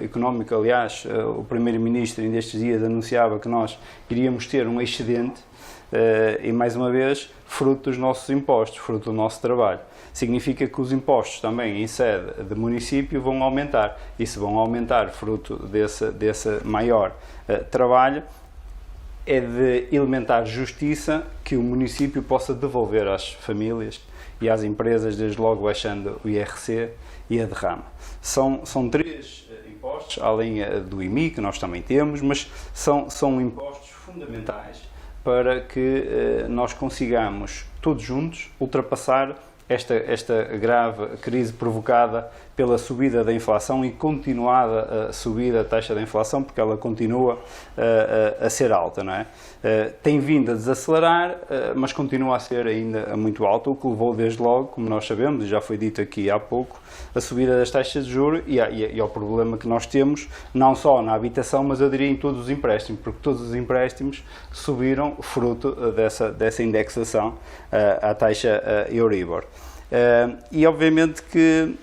económico. Aliás, o Primeiro-Ministro ainda estes dias anunciava que nós iríamos ter um excedente, e mais uma vez, fruto dos nossos impostos, fruto do nosso trabalho. Significa que os impostos também em sede de município vão aumentar, e se vão aumentar fruto desse maior trabalho, é de elementar justiça que o município possa devolver às famílias e às empresas, desde logo baixando o IRC e a derrama. São 3 impostos, além do IMI, que nós também temos, mas são impostos fundamentais para que nós consigamos, todos juntos, ultrapassar esta grave crise provocada pela subida da inflação e continuada subida da taxa da inflação, porque ela continua a ser alta, não é? Tem vindo a desacelerar, mas continua a ser ainda muito alta, o que levou desde logo, como nós sabemos, e já foi dito aqui há pouco, a subida das taxas de juros e ao problema que nós temos, não só na habitação, mas eu diria em todos os empréstimos, porque todos os empréstimos subiram fruto dessa indexação à taxa Euribor. E obviamente que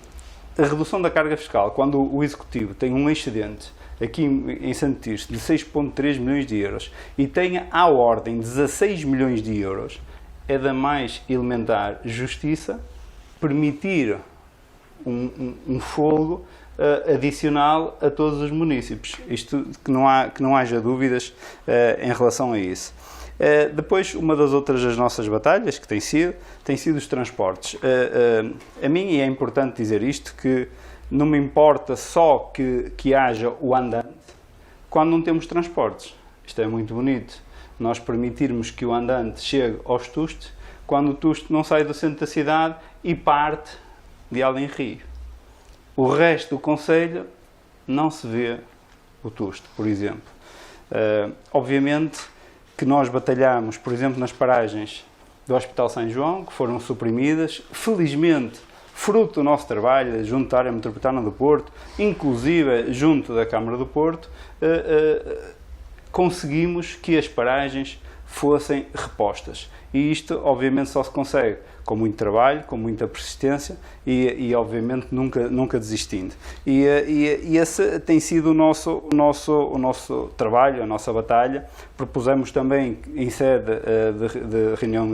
a redução da carga fiscal, quando o Executivo tem um excedente aqui em Santo Tirso de 6,3 milhões de euros e tenha à ordem 16 milhões de euros, é da mais elementar justiça permitir um folgo adicional a todos os municípios. Isto que não haja dúvidas em relação a isso. Depois, uma das outras das nossas batalhas, que tem sido os transportes. A mim, e é importante dizer isto, que não me importa só que haja o andante quando não temos transportes. Isto é muito bonito. Nós permitirmos que o andante chegue aos Tustes quando o Tuste não sai do centro da cidade e parte de Além Rio. O resto do concelho não se vê o Tuste, por exemplo. Obviamente que nós batalhamos, por exemplo, nas paragens do Hospital São João, que foram suprimidas, felizmente, fruto do nosso trabalho, junto da área metropolitana do Porto, inclusive junto da Câmara do Porto, conseguimos que as paragens fossem repostas. E isto, obviamente, só se consegue com muito trabalho, com muita persistência e obviamente, nunca desistindo. E esse tem sido o nosso trabalho, a nossa batalha. Propusemos também, em sede de reunião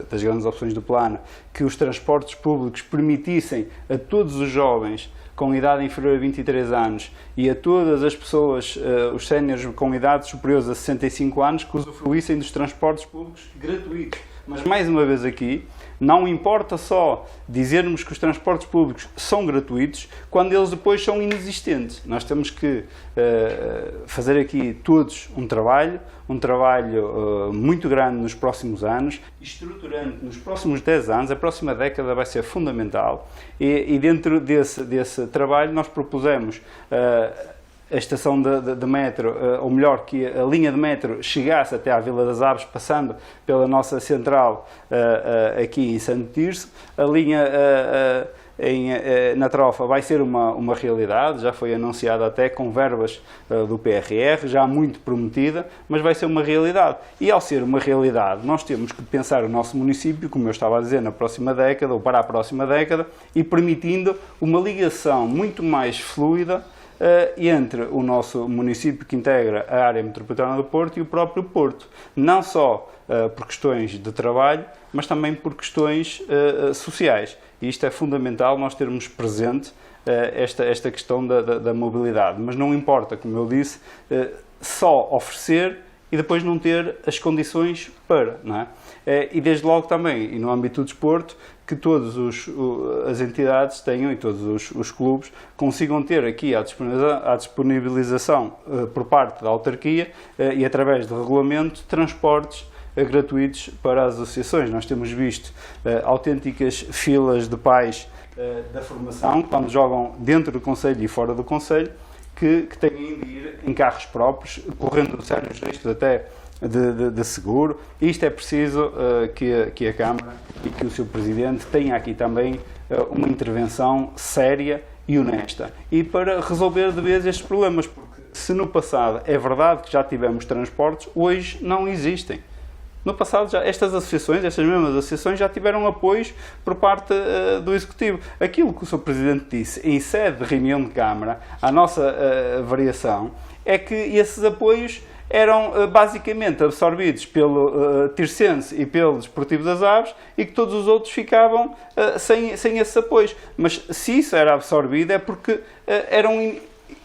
das grandes opções do plano, que os transportes públicos permitissem a todos os jovens com idade inferior a 23 anos e a todas as pessoas, os séniores com idades superiores a 65 anos, que usufruíssem dos transportes públicos gratuitos. Mas, mais uma vez aqui, não importa só dizermos que os transportes públicos são gratuitos, quando eles depois são inexistentes. Nós temos que fazer aqui todos um trabalho muito grande nos próximos anos, estruturante nos próximos 10 anos, a próxima década vai ser fundamental, e dentro desse trabalho nós propusemos a estação de metro, ou melhor, que a linha de metro chegasse até à Vila das Aves, passando pela nossa central aqui em Santo Tirso. A linha na Trofa vai ser uma realidade, já foi anunciada até com verbas do PRR, já muito prometida, mas vai ser uma realidade. E ao ser uma realidade, nós temos que pensar o nosso município, como eu estava a dizer, na próxima década, ou para a próxima década, e permitindo uma ligação muito mais fluida entre o nosso município que integra a área metropolitana do Porto e o próprio Porto. Não só por questões de trabalho, mas também por questões sociais. E isto é fundamental nós termos presente esta questão da mobilidade. Mas não importa, como eu disse, só oferecer e depois não ter as condições para, não é? E desde logo também, e no âmbito do desporto, que todas as entidades tenham e todos os clubes consigam ter aqui a disponibilização por parte da autarquia e através de regulamento transportes gratuitos para as associações. Nós temos visto autênticas filas de pais da formação, quando jogam dentro do concelho e fora do concelho, que têm de ir em carros próprios, correndo sérios riscos até de seguro. Isto é preciso que a Câmara e que o seu Presidente tenha aqui também uma intervenção séria e honesta. E para resolver de vez estes problemas, porque se no passado é verdade que já tivemos transportes, hoje não existem. No passado, estas mesmas associações já tiveram apoios por parte do Executivo. Aquilo que o Sr. Presidente disse em sede de reunião de Câmara, a nossa variação, é que esses apoios eram basicamente absorvidos pelo Tirsense e pelo Desportivo das Aves e que todos os outros ficavam sem esses apoios. Mas se isso era absorvido é porque eram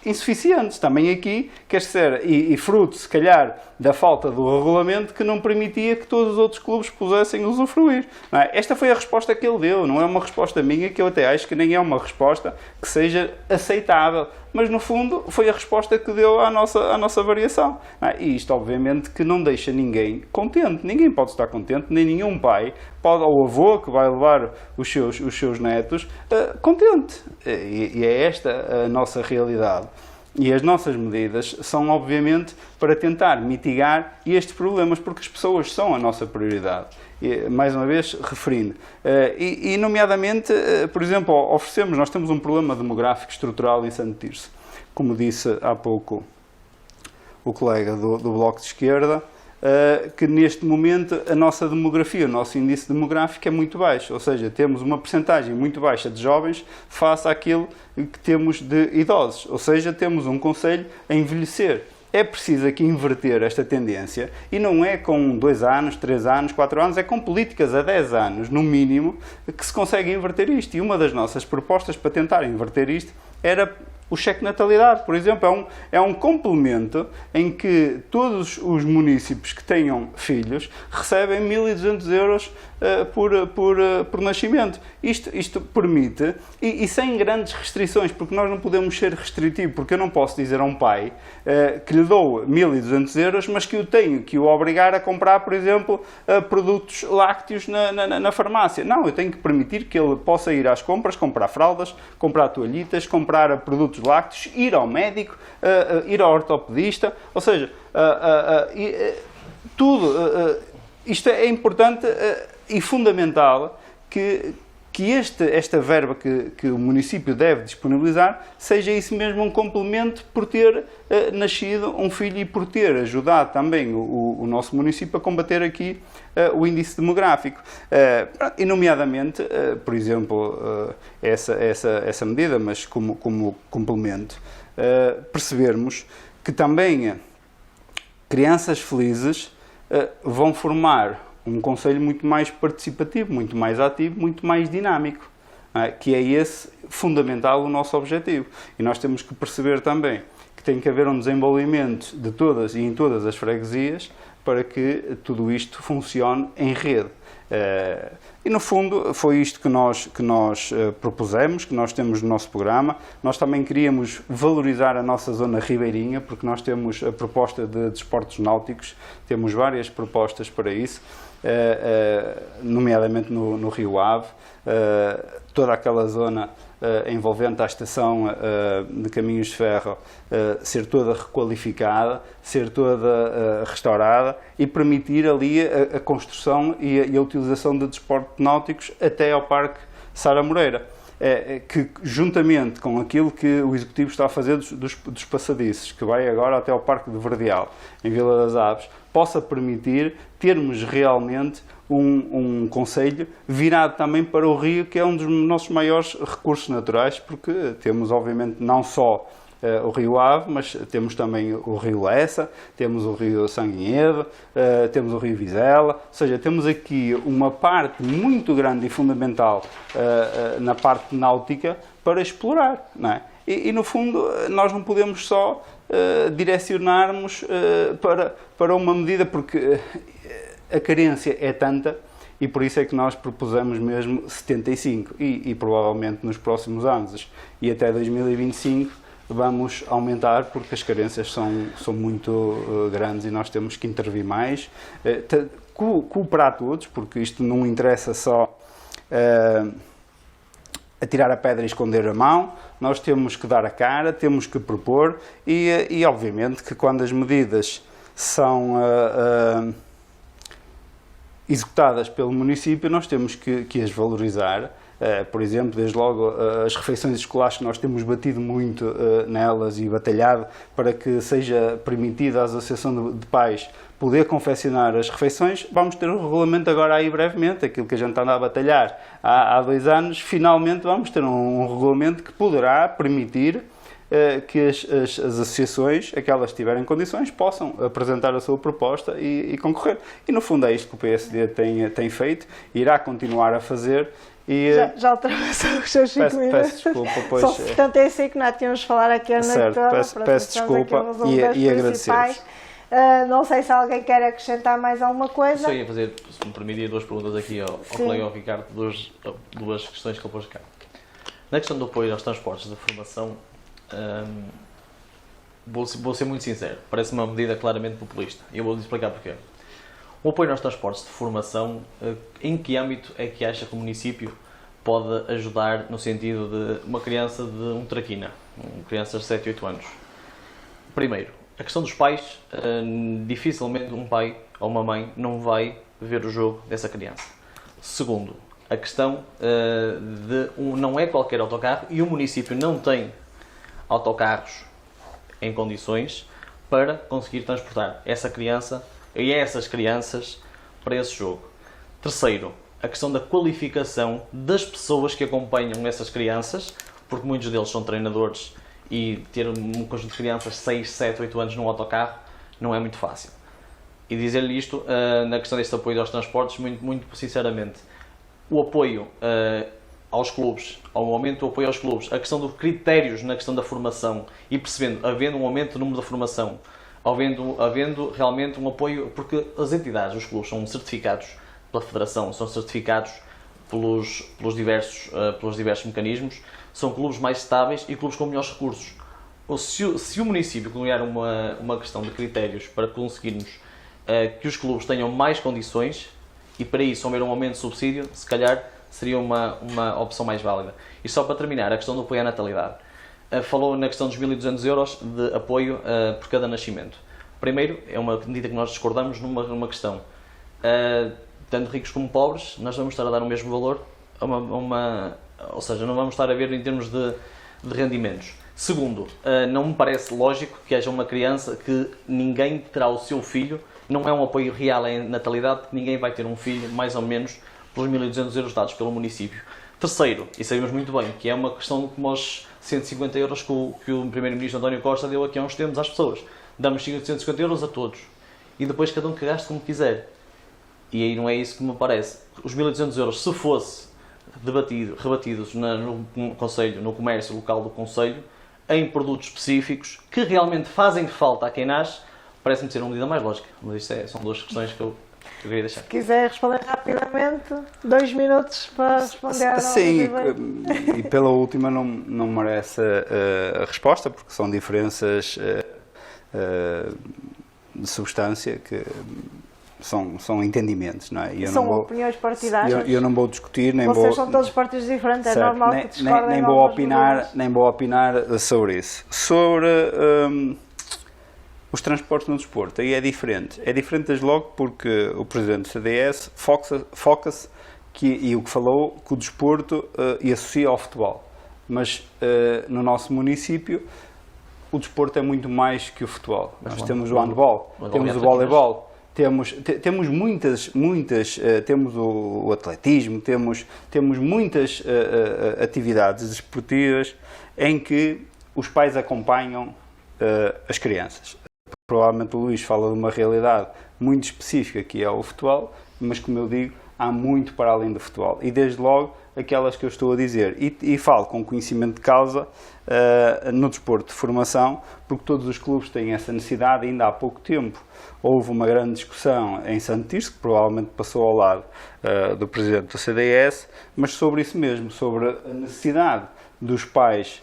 insuficientes. Também aqui, quer dizer, e fruto, se calhar, da falta do regulamento que não permitia que todos os outros clubes pudessem usufruir. Não é? Esta foi a resposta que ele deu, não é uma resposta minha, que eu até acho que nem é uma resposta que seja aceitável, mas no fundo foi a resposta que deu à nossa variação. Não é? E isto obviamente que não deixa ninguém contente, ninguém pode estar contente, nem nenhum pai, ou avô que vai levar os seus netos contente. E é esta a nossa realidade. E as nossas medidas são, obviamente, para tentar mitigar estes problemas, porque as pessoas são a nossa prioridade. E, mais uma vez, referindo. E nomeadamente, por exemplo, nós temos um problema demográfico estrutural em Santo Tirso. Como disse há pouco o colega do Bloco de Esquerda, que neste momento a nossa demografia, o nosso índice demográfico é muito baixo, ou seja, temos uma percentagem muito baixa de jovens face àquilo que temos de idosos, ou seja, temos um concelho a envelhecer. É preciso aqui inverter esta tendência e não é com 2 anos, 3 anos, 4 anos, é com políticas a 10 anos, no mínimo, que se consegue inverter isto. E uma das nossas propostas para tentar inverter isto era o cheque natalidade, por exemplo, é um complemento em que todos os municípios que tenham filhos recebem 1.200 euros por nascimento. Isto permite, e sem grandes restrições, porque nós não podemos ser restritivos, porque eu não posso dizer a um pai que lhe dou 1.200 euros, mas que eu tenho que o obrigar a comprar, por exemplo, produtos lácteos na farmácia. Não, eu tenho que permitir que ele possa ir às compras, comprar fraldas, comprar toalhitas, comprar produtos lácteos, ir ao médico, ir ao ortopedista, ou seja, tudo. Isto é importante e fundamental que esta verba que o município deve disponibilizar seja isso mesmo um complemento por ter nascido um filho e por ter ajudado também o nosso município a combater aqui o índice demográfico. E nomeadamente, por exemplo, essa medida, mas como complemento, percebermos que também crianças felizes vão formar um concelho muito mais participativo, muito mais ativo, muito mais dinâmico, que é esse fundamental o nosso objetivo. E nós temos que perceber também que tem que haver um desenvolvimento de todas e em todas as freguesias para que tudo isto funcione em rede. E no fundo foi isto que nós propusemos, que nós temos no nosso programa. Nós também queríamos valorizar a nossa zona ribeirinha, porque nós temos a proposta de desportos náuticos, temos várias propostas para isso, nomeadamente no Rio Ave, toda aquela zona envolvente a estação de caminhos de ferro ser toda requalificada, ser toda restaurada e permitir ali a construção e a utilização de desportos náuticos até ao Parque Sara Moreira, que juntamente com aquilo que o Executivo está a fazer dos passadiços, que vai agora até ao Parque de Verdeal, em Vila das Aves, possa permitir termos realmente um concelho virado também para o rio, que é um dos nossos maiores recursos naturais, porque temos obviamente não só o Rio Ave, mas temos também o Rio Lessa, temos o Rio Sanguinhedo, temos o Rio Vizela, ou seja, temos aqui uma parte muito grande e fundamental na parte náutica para explorar, não é? E no fundo nós não podemos só direcionarmos para uma medida, porque a carência é tanta. E por isso é que nós propusemos mesmo 75 e provavelmente nos próximos anos e até 2025 vamos aumentar, porque as carências são muito grandes e nós temos que intervir mais, cooperar todos, porque isto não interessa só atirar a pedra e esconder a mão, nós temos que dar a cara, temos que propor e obviamente que quando as medidas são executadas pelo município, nós temos que as valorizar. Por exemplo, desde logo as refeições escolares, que nós temos batido muito nelas e batalhado para que seja permitida à Associação de Pais poder confeccionar as refeições. Vamos ter um regulamento agora aí brevemente, aquilo que a gente anda a batalhar há 2 anos, finalmente vamos ter um regulamento que poderá permitir que as associações, aquelas que tiverem condições, possam apresentar a sua proposta e concorrer. E no fundo é isto que o PSD tem feito, irá continuar a fazer. E, já ultrapassou os seus 5 minutos. Peço desculpa, pois... São 75, não tínhamos de falar aqui a noite toda. Peço desculpa e agradecer. Não sei se alguém quer acrescentar mais alguma coisa. Só ia fazer, se me permitir, 2 perguntas aqui ao colega ao Ricardo, duas questões que ele pôs cá. Na questão do apoio aos transportes de formação, vou ser muito sincero, parece uma medida claramente populista e eu vou-lhe explicar porquê. O apoio aos transportes de formação, em que âmbito é que acha que o município pode ajudar no sentido de uma criança de um traquina, uma criança de 7, 8 anos? Primeiro, a questão dos pais, dificilmente um pai ou uma mãe não vai ver o jogo dessa criança. Segundo, a questão não é qualquer autocarro e o município não tem autocarros em condições para conseguir transportar essa criança e essas crianças para esse jogo. Terceiro, a questão da qualificação das pessoas que acompanham essas crianças, porque muitos deles são treinadores e ter um conjunto de crianças 6, 7, 8 anos num autocarro não é muito fácil. E dizer-lhe isto, na questão deste apoio aos transportes, muito sinceramente, o apoio aos clubes, ao aumento do apoio aos clubes, a questão dos critérios na questão da formação e percebendo, havendo um aumento do número da formação, havendo realmente um apoio, porque as entidades, os clubes, são certificados pela Federação, são certificados pelos diversos mecanismos, são clubes mais estáveis e clubes com melhores recursos. Se o município criar uma questão de critérios para conseguirmos que os clubes tenham mais condições e para isso houver um aumento de subsídio, se calhar seria uma opção mais válida. E só para terminar, a questão do apoio à natalidade. Falou na questão dos 1.200 euros de apoio por cada nascimento. Primeiro, é uma medida que nós discordamos numa questão. Tanto ricos como pobres, nós vamos estar a dar o mesmo valor ou seja, não vamos estar a ver em termos de rendimentos. Segundo, não me parece lógico que haja uma criança que ninguém terá o seu filho, não é um apoio real em natalidade, porque ninguém vai ter um filho, mais ou menos, pelos 1.200 euros dados pelo município. Terceiro, e sabemos muito bem, que é uma questão como os 150 euros que o Primeiro-Ministro António Costa deu aqui há uns tempos às pessoas. Damos 150 euros a todos. E depois cada um que gaste como quiser. E aí não é isso que me parece. Os 1.200 euros, se fosse rebatidos no Conselho, no comércio local do Conselho, em produtos específicos, que realmente fazem falta a quem nasce, parece-me ser uma medida mais lógica. Mas isto são 2 questões que eu queria deixar. Se quiser responder rapidamente, 2 minutos para responder à Sim, e pela última não merece a resposta, porque são diferenças de substância que são entendimentos, não é? São opiniões partidárias. Eu não vou discutir, nem Vocês vou... são todos partidos diferentes, é certo, normal que discordem. Nem vou opinar sobre isso. Sobre os transportes no desporto, aí é diferente. É diferente desde logo porque o Presidente do CDS foca-se e o que falou, que o desporto e associa ao futebol. Mas no nosso município o desporto é muito mais que o futebol. Nós temos o handball, temos o voleibol, temos muitas temos o atletismo, temos muitas atividades desportivas em que os pais acompanham as crianças. Provavelmente o Luís fala de uma realidade muito específica que é o futebol, mas como eu digo, há muito para além do futebol. E desde logo aquelas que eu estou a dizer. E falo com conhecimento de causa no desporto de formação, porque todos os clubes têm essa necessidade. Ainda há pouco tempo houve uma grande discussão em Santo Tirso, que provavelmente passou ao lado do presidente do CDS, mas sobre isso mesmo, sobre a necessidade dos pais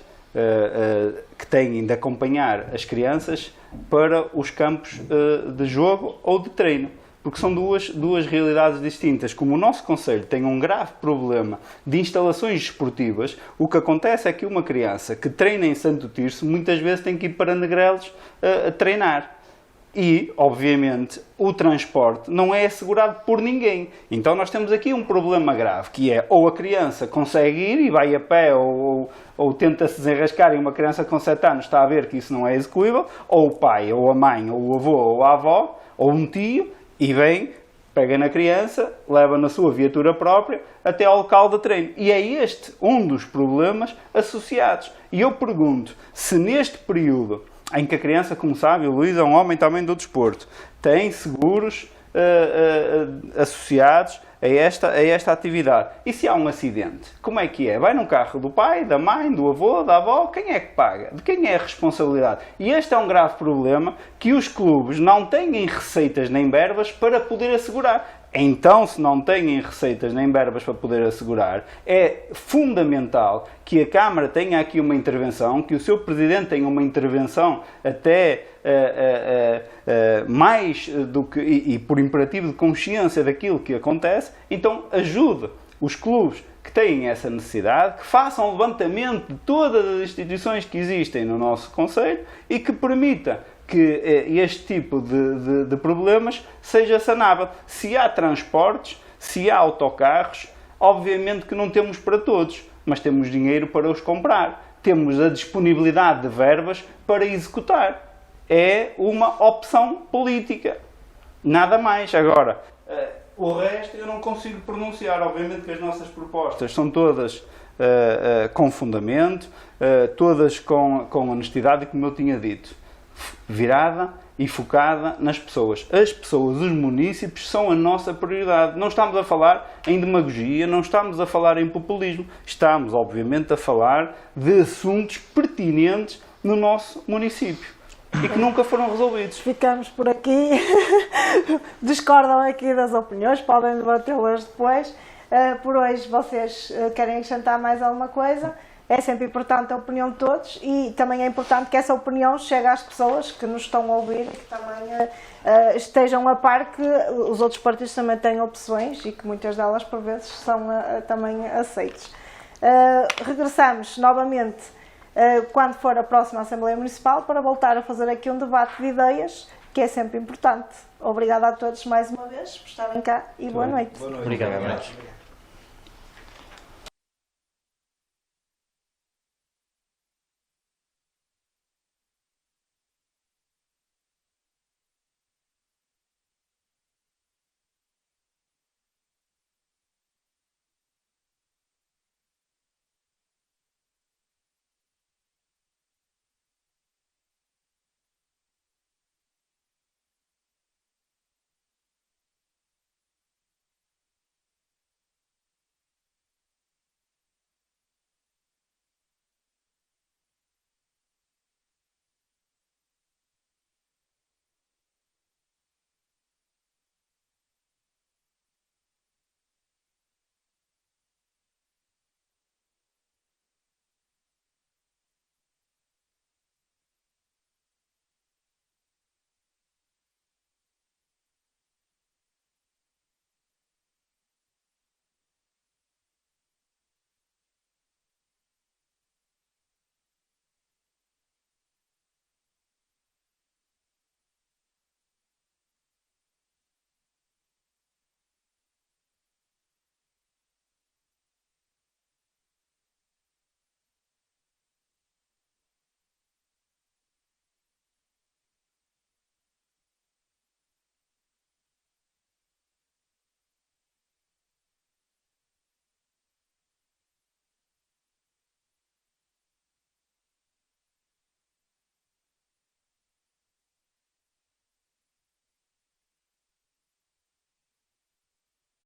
que têm de acompanhar as crianças para os campos de jogo ou de treino. Porque são duas realidades distintas. Como o nosso concelho tem um grave problema de instalações esportivas, o que acontece é que uma criança que treina em Santo Tirso muitas vezes tem que ir para Negrelos a treinar. E, obviamente, o transporte não é assegurado por ninguém. Então nós temos aqui um problema grave, que é ou a criança consegue ir e vai a pé ou tenta-se desenrascar e uma criança com 7 anos está a ver que isso não é execuível, ou o pai, ou a mãe, ou o avô, ou a avó, ou um tio, e vem, pega na criança, leva na sua viatura própria até ao local de treino. E é este um dos problemas associados. E eu pergunto, se neste período em que a criança, como sabe, o Luís é um homem também do desporto, tem seguros associados a esta atividade. E se há um acidente, como é que é? Vai no carro do pai, da mãe, do avô, da avó? Quem é que paga? De quem é a responsabilidade? E este é um grave problema que os clubes não têm receitas nem verbas para poder assegurar. Então, se não têm receitas nem verbas para poder assegurar, é fundamental que a Câmara tenha aqui uma intervenção, que o seu Presidente tenha uma intervenção até mais do que, e por imperativo de consciência daquilo que acontece, então ajude os clubes que têm essa necessidade, que façam um levantamento de todas as instituições que existem no nosso concelho e que permita que este tipo de problemas seja sanável. Se há transportes, se há autocarros, obviamente que não temos para todos, mas temos dinheiro para os comprar. Temos a disponibilidade de verbas para executar. É uma opção política. Nada mais. Agora, o resto eu não consigo pronunciar. Obviamente que as nossas propostas são todas com fundamento, todas com honestidade e, como eu tinha dito, virada e focada nas pessoas. As pessoas, os munícipes, são a nossa prioridade. Não estamos a falar em demagogia, não estamos a falar em populismo. Estamos, obviamente, a falar de assuntos pertinentes no nosso município e que nunca foram resolvidos. Ficamos por aqui. Discordam aqui das opiniões, podem debatê-las depois. Por hoje, vocês querem acrescentar mais alguma coisa? É sempre importante a opinião de todos e também é importante que essa opinião chegue às pessoas que nos estão a ouvir e que também estejam a par que os outros partidos também têm opções e que muitas delas, por vezes, são também aceites. Regressamos novamente quando for a próxima Assembleia Municipal para voltar a fazer aqui um debate de ideias, que é sempre importante. Obrigada a todos mais uma vez por estarem cá e boa noite. Obrigado.